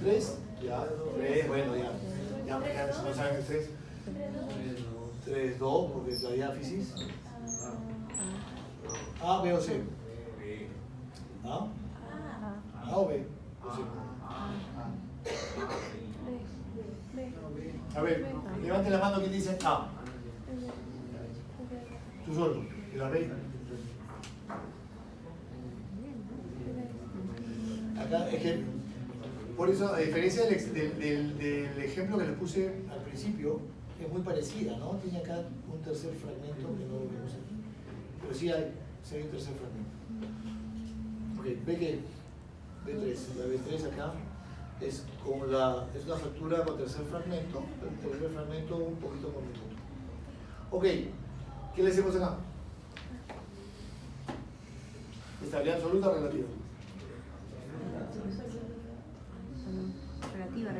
¿3? Ya, 3, bueno, ya si no saben el 3. 3, 2, porque es la diáfisis. A, B o C. ¿A? ¿A o B? O C. A ver, levante la mano quien dice A. Tú solo, y la B. Acá es que, por eso, a diferencia del ejemplo que les puse al principio, es muy parecida, ¿no? Tiene acá un tercer fragmento que no lo vemos aquí. Pero sí hay un tercer fragmento. Ok, ve que B3, la B3 acá es una fractura con tercer fragmento, el tercer fragmento un poquito por minuto. Ok, ¿qué le hacemos acá? ¿Estabilidad absoluta o relativa? Relativa.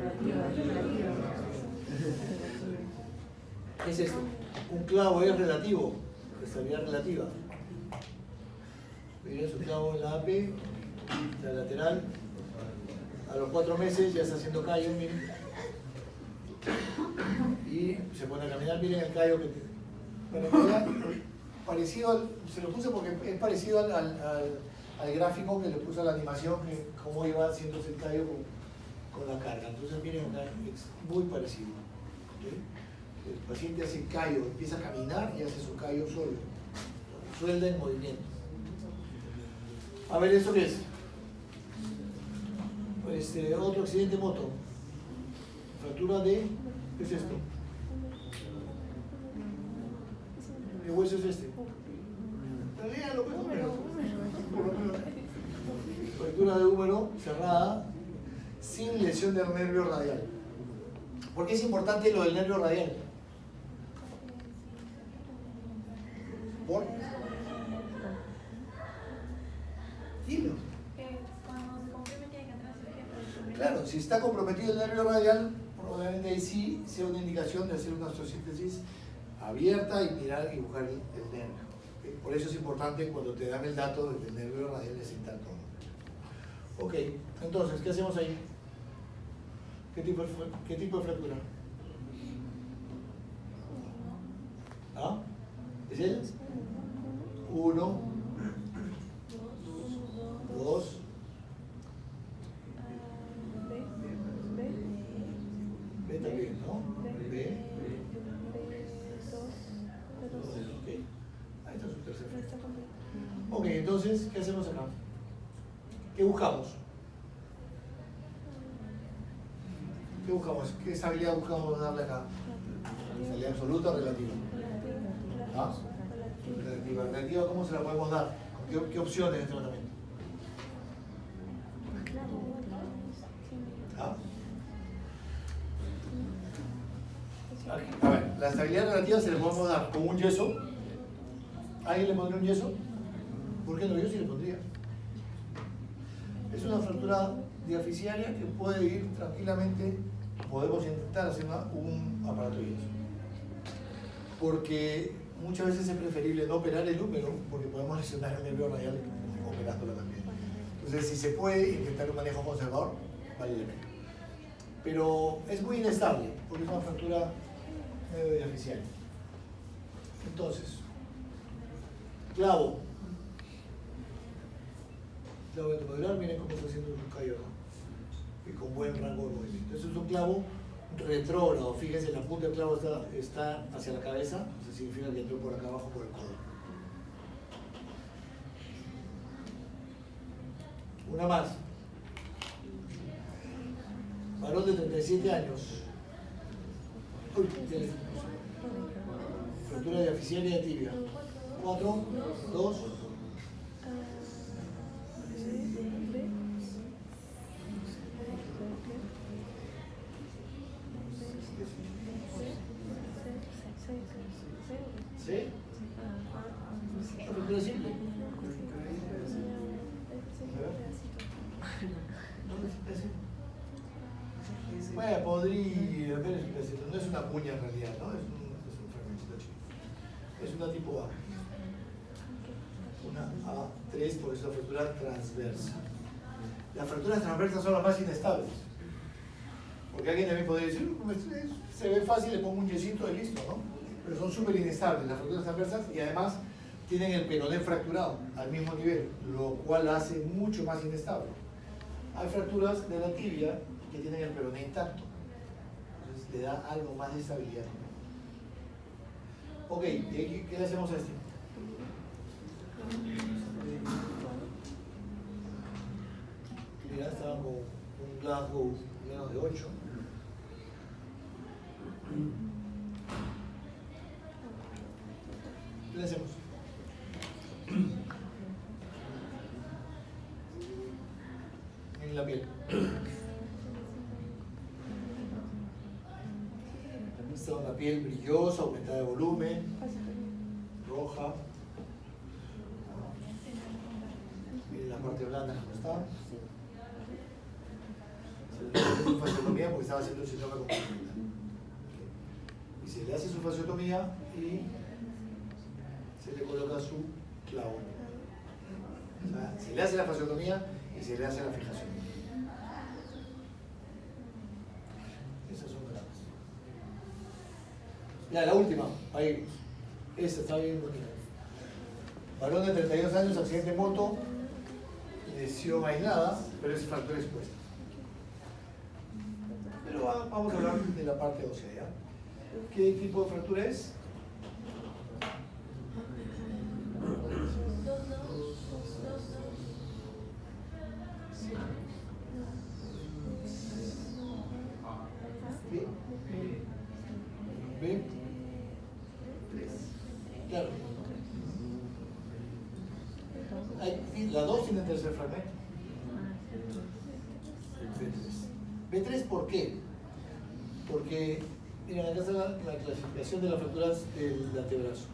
¿Qué es esto? Un clavo es relativo, estabilidad relativa. Miren su clavo en la AP, la lateral. A los 4 meses ya está haciendo callo, miren. Y se pone a caminar, miren el callo que tiene. Bueno, parecido se lo puse porque es parecido al gráfico que le puse a la animación, que cómo iba haciéndose el callo con la carga. Entonces miren acá, es muy parecido. ¿Okay? El paciente hace callo, empieza a caminar y hace su callo solo. Suelda en movimiento. A ver, ¿esto qué es? Otro accidente de moto. Fractura de... ¿Qué es esto? ¿Qué hueso es este? Léalo, pero... fractura de húmero cerrada sin lesión del nervio radial. ¿Por qué es importante lo del nervio radial? ¿Por? Dilo. Claro, si está comprometido el nervio radial, probablemente ahí sí sea una indicación de hacer una osteosíntesis abierta y mirar y buscar el nervio. Por eso es importante cuando te dan el dato de que el nervio radial es intacto. Ok, entonces, ¿qué hacemos ahí? ¿Qué tipo de fractura? ¿Ah? ¿Es él? 1, 2, B también, ¿no? B. Ok, ahí está su tercer fractura. Ok, entonces, ¿qué hacemos acá? ¿Qué buscamos? ¿Qué buscamos? ¿Qué estabilidad buscamos darle acá? ¿Estabilidad absoluta o relativa? ¿Ah? Relativa. ¿Relativa cómo se la podemos dar? ¿Qué opciones de tratamiento? ¿Ah? A ver, la estabilidad relativa se le podemos dar con un yeso. ¿Alguien le pondría un yeso? ¿Por qué no? Yo sí le pondría. Es una fractura diaficiaria que puede ir tranquilamente. Podemos intentar hacer un aparato de yeso. Porque muchas veces es preferible no operar el húmero porque podemos lesionar el nervio radial operándolo también. Entonces, si se puede intentar un manejo conservador, vale la pena. Pero es muy inestable porque es una fractura medio diaficiaria. Entonces, clavo ventromodular, miren cómo está haciendo su callo, ¿no? Y con buen rango de movimiento. Eso es un clavo retrógrado. Fíjense, la punta del clavo está hacia la cabeza, eso significa que entró por acá abajo por el codo. Una más. Varón de 37 años. Uy, fractura diaficiaria de tibia. 4, 2. ¿Sí? ¿Fractura simple? Bueno, podría ver el pedacito. No es una cuña en realidad, ¿no? Es un fragmentito chico. Es una tipo A. Una A3, por eso la fractura transversa. Las fracturas transversas son las más inestables. Porque alguien también podría decir, se ve fácil, le pongo un yesito y listo, ¿no? Pero son súper inestables las fracturas transversas y además tienen el peroné fracturado al mismo nivel, lo cual la hace mucho más inestable. Hay fracturas de la tibia que tienen el peroné intacto, entonces le da algo más de estabilidad. Ok, ¿y qué le hacemos a este? Mira, estaba con un Glasgow menos de 8. ¿Qué le hacemos? En la piel. Está una piel brillosa, aumentada de volumen, roja. Miren la parte blanda como está. Se le hace su fasciotomía porque estaba haciendo un síndrome complementar. Y se le hace su fasciotomía y se le coloca su clavo. O sea, se le hace la fasciotomía y se le hace la fijación. Esas son graves. Ya, la última, ahí. Esta está bien bonita. Varón de 32 años, accidente de moto, lesión aislada, pero es fractura expuesta. Pero vamos a hablar de la parte ósea, ¿ya? ¿Qué tipo de fractura es? ¿B? ¿B? Claro. La 2 tiene tercer fragmento. B3. ¿B3 por qué? Porque, miren, acá está la clasificación de las fracturas del antebrazo.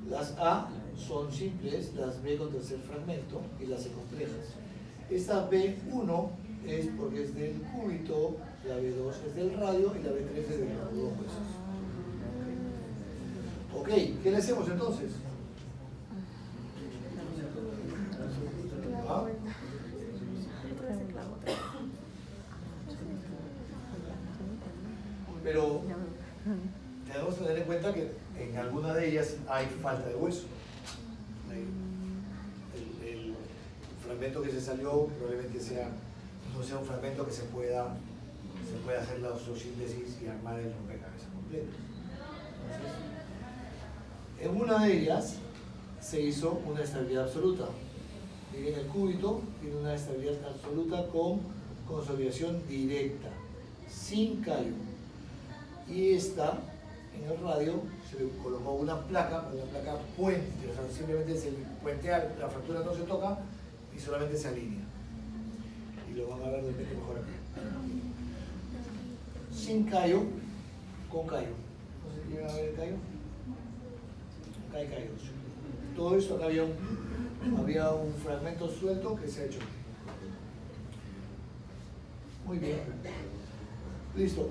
Las A son simples, las B con tercer fragmento y las C complejas. Esta B1 es porque es del cúbito, la B2 es del radio y la B3 es de los dos huesos. Ok, ¿qué le hacemos entonces? ¿Ah? Pero tenemos que tener en cuenta que en alguna de ellas hay falta de hueso. El fragmento que se salió probablemente no sea un fragmento que se pueda hacer la osteosíntesis y armar el rompecabezas completo. Entonces, en una de ellas se hizo una estabilidad absoluta. Miren, el cúbito tiene una estabilidad absoluta con consolidación directa, sin callo. Y esta, en el radio, se le colocó una placa puente, o sea, simplemente se puentea, la fractura no se toca y solamente se alinea. Y lo van a ver de repente mejor aquí. Sin callo, con callo. ¿No se llega a ver el callo? Acá hay callos. Todo esto, acá había un fragmento suelto que se ha hecho. Muy bien. Listo.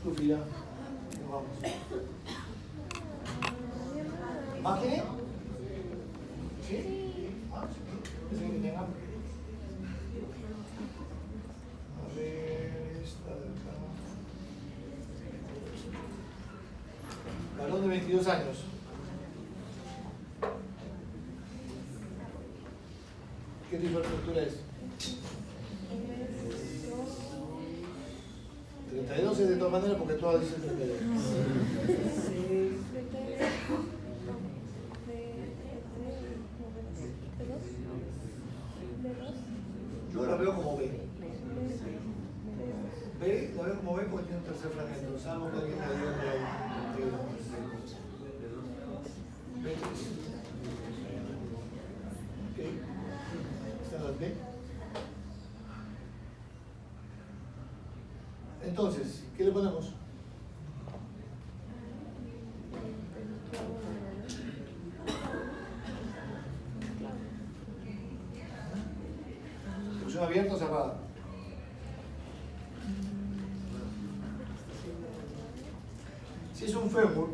Sofía. Nos vamos. ¿Máquina? ¿Sí? Ah, sí. Pensé que tenían hambre. A ver, esta de acá. Varón de 22 años. ¿Qué tipo de fractura es? 32 es de todas maneras porque todas dicen 32. Yo la veo como B. B, la veo como B porque tiene un tercer fragmento. Sabemos que alguien me diga que hay B3. Ok. ¿Están las B? Entonces, ¿qué le ponemos? ¿Fusión abierta o cerrada? Si es un fémur,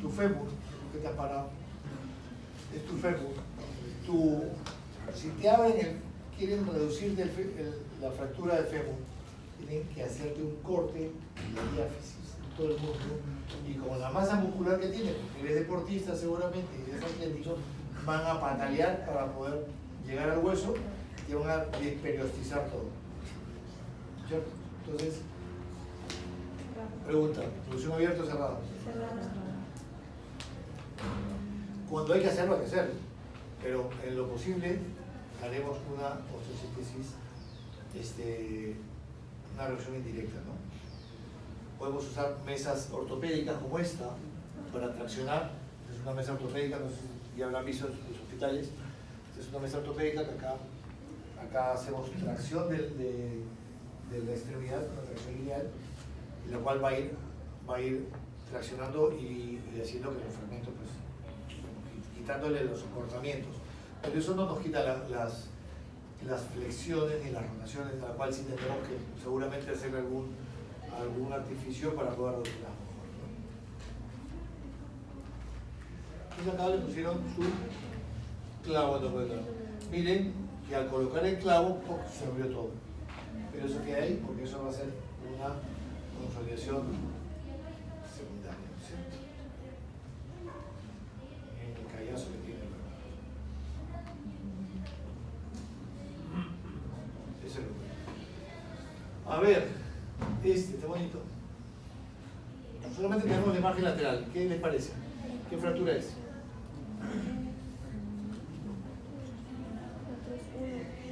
tu fémur, que te has parado, es tu fémur, si te abren quieren reducir la fractura del fémur, tienen que hacerte un corte de la diáfisis, todo el mundo, y con la masa muscular que tiene, porque eres deportista seguramente y eres atlético, van a patalear para poder llegar al hueso y van a desperiostizar todo. ¿Cierto? Entonces, pregunta, ¿producción abierta o cerrada? Cuando hay que hacerlo, hay que hacerlo, pero en lo posible haremos una osteosíntesis, una reducción indirecta, ¿no? Podemos usar mesas ortopédicas como esta para traccionar. Es una mesa ortopédica, no sé si ya habrán visto en los hospitales. Esta es una mesa ortopédica que acá hacemos tracción de la extremidad, una tracción lineal, y la cual va a ir traccionando y haciendo que los fragmentos, pues, quitándole los acortamientos. Pero eso no nos quita las flexiones ni las rotaciones, a la cual sí tendremos que seguramente hacer algún artificio para poder rotular mejor. Entonces acá le pusieron su clavo endopelviano. Miren que al colocar el clavo se abrió todo. Pero eso queda ahí porque eso va a ser una consolidación secundaria, ¿cierto? En el callazo que tiene. Eso es lo que... A ver, está bonito. Solamente tenemos la imagen lateral. ¿Qué les parece? ¿Qué fractura es?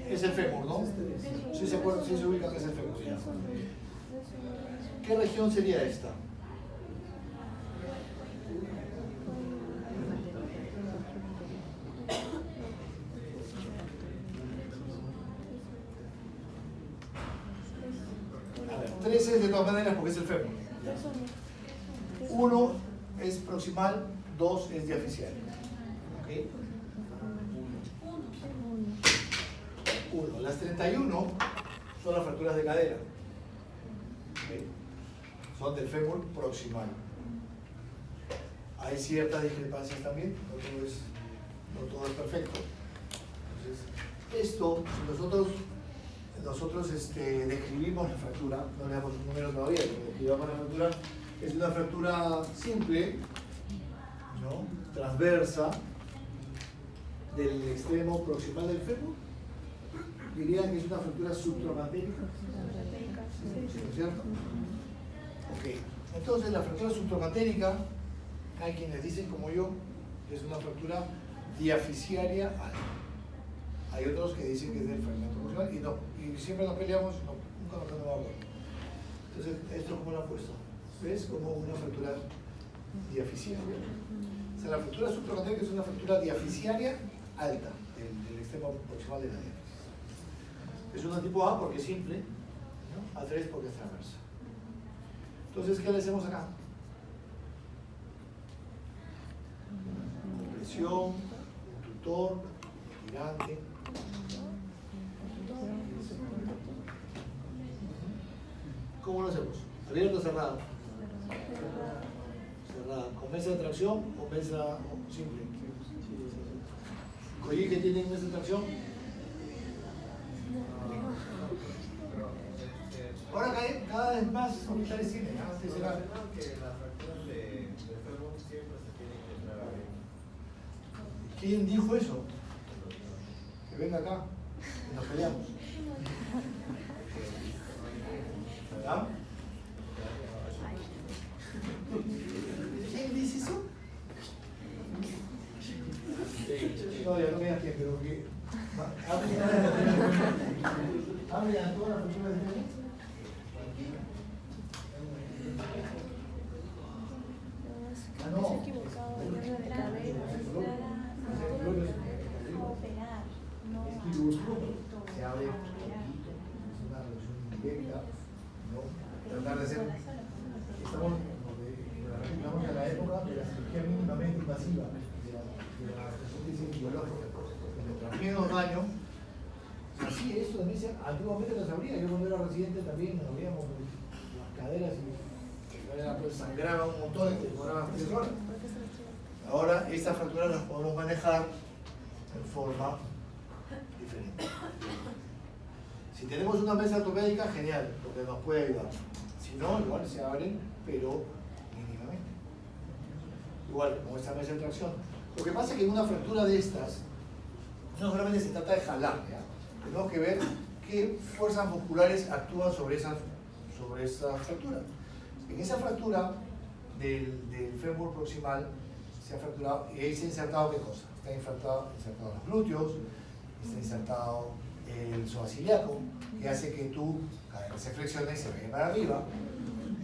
Es el fémur, ¿no? Sí se ubica que es el fémur. Ya. ¿Qué región sería esta? 3 es de todas maneras porque es el fémur. 1 es proximal, 2 es diaficial. ¿Ok? 1. Las 31 son las fracturas de cadera. ¿Ok? Son del fémur proximal. Hay ciertas discrepancias también, no todo es perfecto. Entonces, esto, si nosotros describimos la fractura, no le damos un número todavía, pero describamos la fractura, es una fractura simple, ¿no? Transversa, del extremo proximal del fémur. Dirían que es una fractura subtromatérica. ¿Sí, ¿no es cierto? Ok. Entonces, la fractura subtromatérica, hay quienes dicen, como yo, que es una fractura diaficiaria alta. Hay otros que dicen que es del fragmento proximal y siempre nos peleamos, nunca nos ponemos de acuerdo. Entonces, ¿esto cómo lo han puesto? ¿Ves? Como una fractura diaficiaria. O sea, la fractura subtromatérica es una fractura diaficiaria alta, del extremo proximal de la diáfisis. Es una tipo A porque es simple, ¿no? A3 porque es transversa. Entonces, ¿qué le hacemos acá? Compresión, un tutor, tirante. ¿Cómo lo hacemos? ¿Abierto o cerrado? Cerrado. ¿Con mesa de tracción o mesa simple? ¿Colli que tienen mesa de tracción? Ahora cada vez más hospitales tienen. Antes era que las fracturas de fémur siempre se tienen que entrar a ver. ¿Quién dijo eso? Que venga acá y nos peleamos. ¿Verdad? ¿Quién dice eso? No, ya no me da tiempo, pero que. ¿Hable a todas las fracturas de fémur? Ah, no. Se equivocado. Se abre poquito, es una reducción directa, ¿no? Tratar de hacer. Estamos en la época de la cirugía mínimamente invasiva, de la resonancia biológica. Mientras menos daño. Así, eso también antiguamente lo sabría. Yo cuando era residente también nos veíamos las caderas y pues, sangraba un montón y te demoraban 3 horas. Ahora, estas fracturas las podemos manejar en forma diferente. Si tenemos una mesa ortopédica, genial, porque nos puede ayudar. Si no, igual se abren, pero mínimamente. Igual, como esta mesa de tracción. Lo que pasa es que en una fractura de estas, no solamente se trata de jalar, ¿ya? Tenemos que ver qué fuerzas musculares actúan sobre esa fractura. En esa fractura del fémur proximal se ha fracturado y ahí se ha insertado ¿qué cosa? Está insertado los glúteos, está insertado el psoas-ilíaco, que hace que tú se flexione y se vaya para arriba.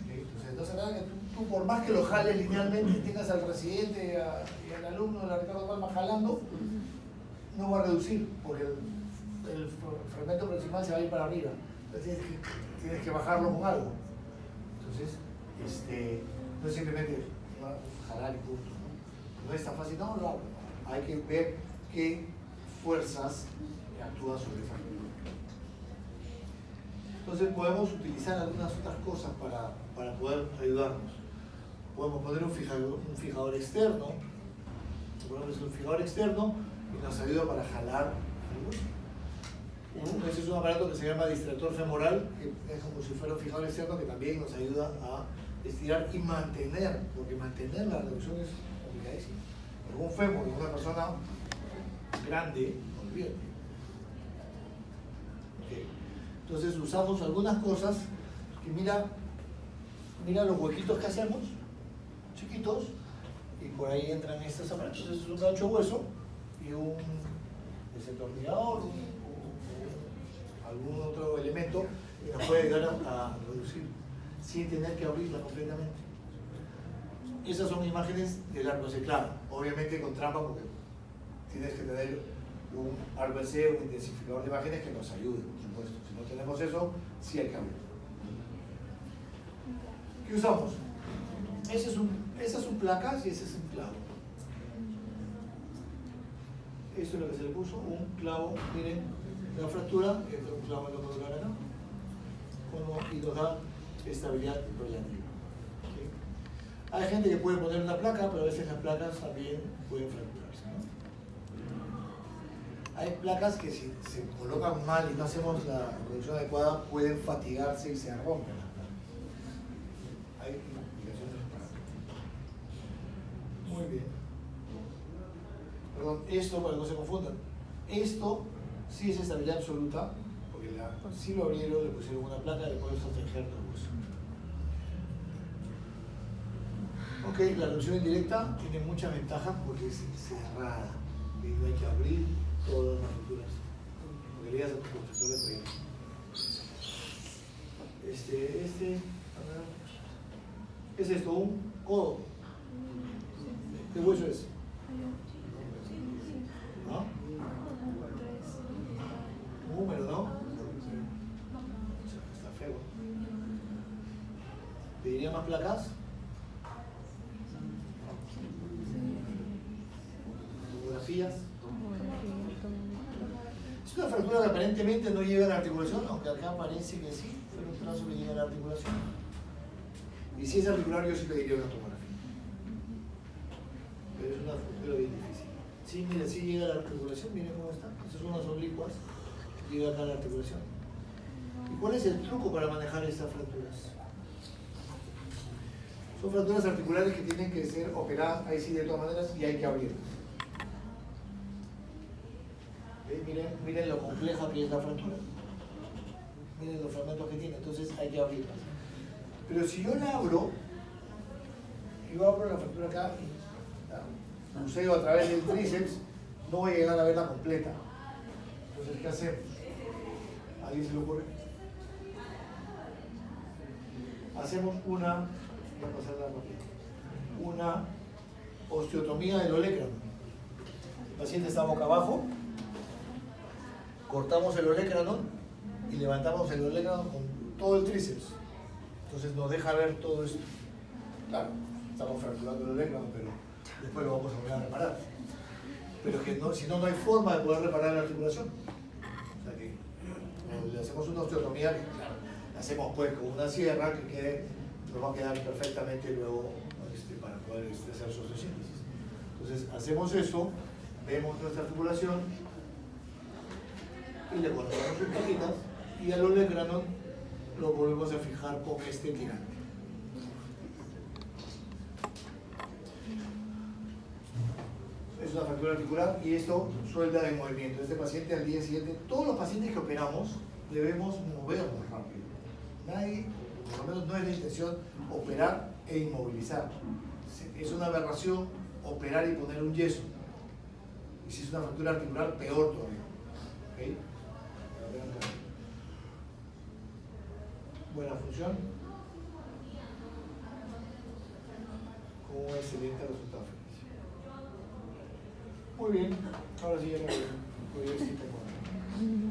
¿Okay? Entonces, nada que tú por más que lo jales linealmente, tengas al residente y al alumno de la Ricardo Palma jalando, no va a reducir, porque el fragmento proximal se va a ir para arriba. Entonces tienes que bajarlo con algo. Entonces, no es simplemente jalar y punto. No es tan fácil, no lo hago. Hay que ver qué fuerzas actúan sobre esa fractura. Entonces podemos utilizar algunas otras cosas para poder ayudarnos. Podemos poner un fijador externo. Ponemos un fijador externo y nos ayuda para jalar. Ese es un aparato que se llama distractor femoral, que es como si fuera un fijador externo que también nos ayuda a estirar y mantener, porque mantener la reducción es complicadísimo. Pero un fémur de una persona grande, olvídate. Okay. Entonces usamos algunas cosas que mira los huequitos que hacemos, chiquitos, y por ahí entran estos aparatos. Es un gancho hueso y un desentornillador, algún otro elemento que nos puede ayudar a reducir sin tener que abrirla completamente. Esas son imágenes del RBC, claro, obviamente con trampa porque tienes que tener un RBC, un intensificador de imágenes que nos ayude, por supuesto. Si no tenemos eso, sí hay que abrirlo. ¿Qué usamos? Esas son placas y ese es un clavo. Esto es lo que se le puso, un clavo. Miren la fractura, este es un clavo que lo colocar acá. Y nos da estabilidad relativa. ¿Sí? Hay gente que puede poner una placa, pero a veces las placas también pueden fracturarse, ¿no? Hay placas que si se colocan mal y no hacemos la producción adecuada, pueden fatigarse y se rompen las placas. Hay implicaciones para. Muy bien. Perdón, esto para que no se confundan. Esto sí es estabilidad absoluta, porque si lo abrieron, le pusieron una placa y le pueden sostener el hueso. Ok, la reducción indirecta tiene muchas ventajas porque es cerrada. Y no hay que abrir todas las fracturas. Porque le digas a tu profesor de proyecto. ¿Qué es esto? ¿Un codo? ¿Qué hueso es? ¿No? Un húmero, ¿no? Está feo. ¿Pediría más placas? ¿Tomografías? Es una fractura que aparentemente no llega a la articulación, aunque acá parece que sí, pero un trazo que llega a la articulación. Y si es articular, yo sí pediría una tomografía. Pero es una fractura bien difícil. Sí, mira, sí llega a la articulación, miren cómo está. Esas son unas oblicuas, llega acá a la articulación. ¿Y cuál es el truco para manejar estas fracturas? Son fracturas articulares que tienen que ser operadas, ahí sí de todas maneras, y hay que abrirlas. Miren lo compleja que es la fractura. Miren los fragmentos que tiene, entonces hay que abrirlas. Pero si yo la abro, yo abro la fractura acá y la buceo a través del tríceps, no voy a llegar a verla completa. Entonces, ¿qué hacemos? ¿A alguien se le ocurre? Hacemos voy a pasarla rápido, una osteotomía del olecrano. El paciente está boca abajo, cortamos el olecrano y levantamos el olecrano con todo el tríceps. Entonces nos deja ver todo esto. Claro, estamos fracturando el olecrano, pero después lo vamos a volver a reparar. Pero que no, si no, no hay forma de poder reparar la articulación. O sea que le hacemos una osteotomía que, claro, la hacemos pues con una sierra que nos va a quedar perfectamente luego para poder hacer su osteosíntesis. Entonces hacemos eso, vemos nuestra articulación y le colocamos sus plaquitas y al olecrano lo volvemos a fijar con este tirante. Es una fractura articular y esto suelda de movimiento. Este paciente al día siguiente, todos los pacientes que operamos debemos movernos rápido. Nadie, por lo menos no es la intención operar e inmovilizar. Es una aberración operar y poner un yeso. Y si es una fractura articular, peor todavía. ¿Okay? Buena función. Con un excelente resultado. Muy bien, ahora sí ya me voy a ir.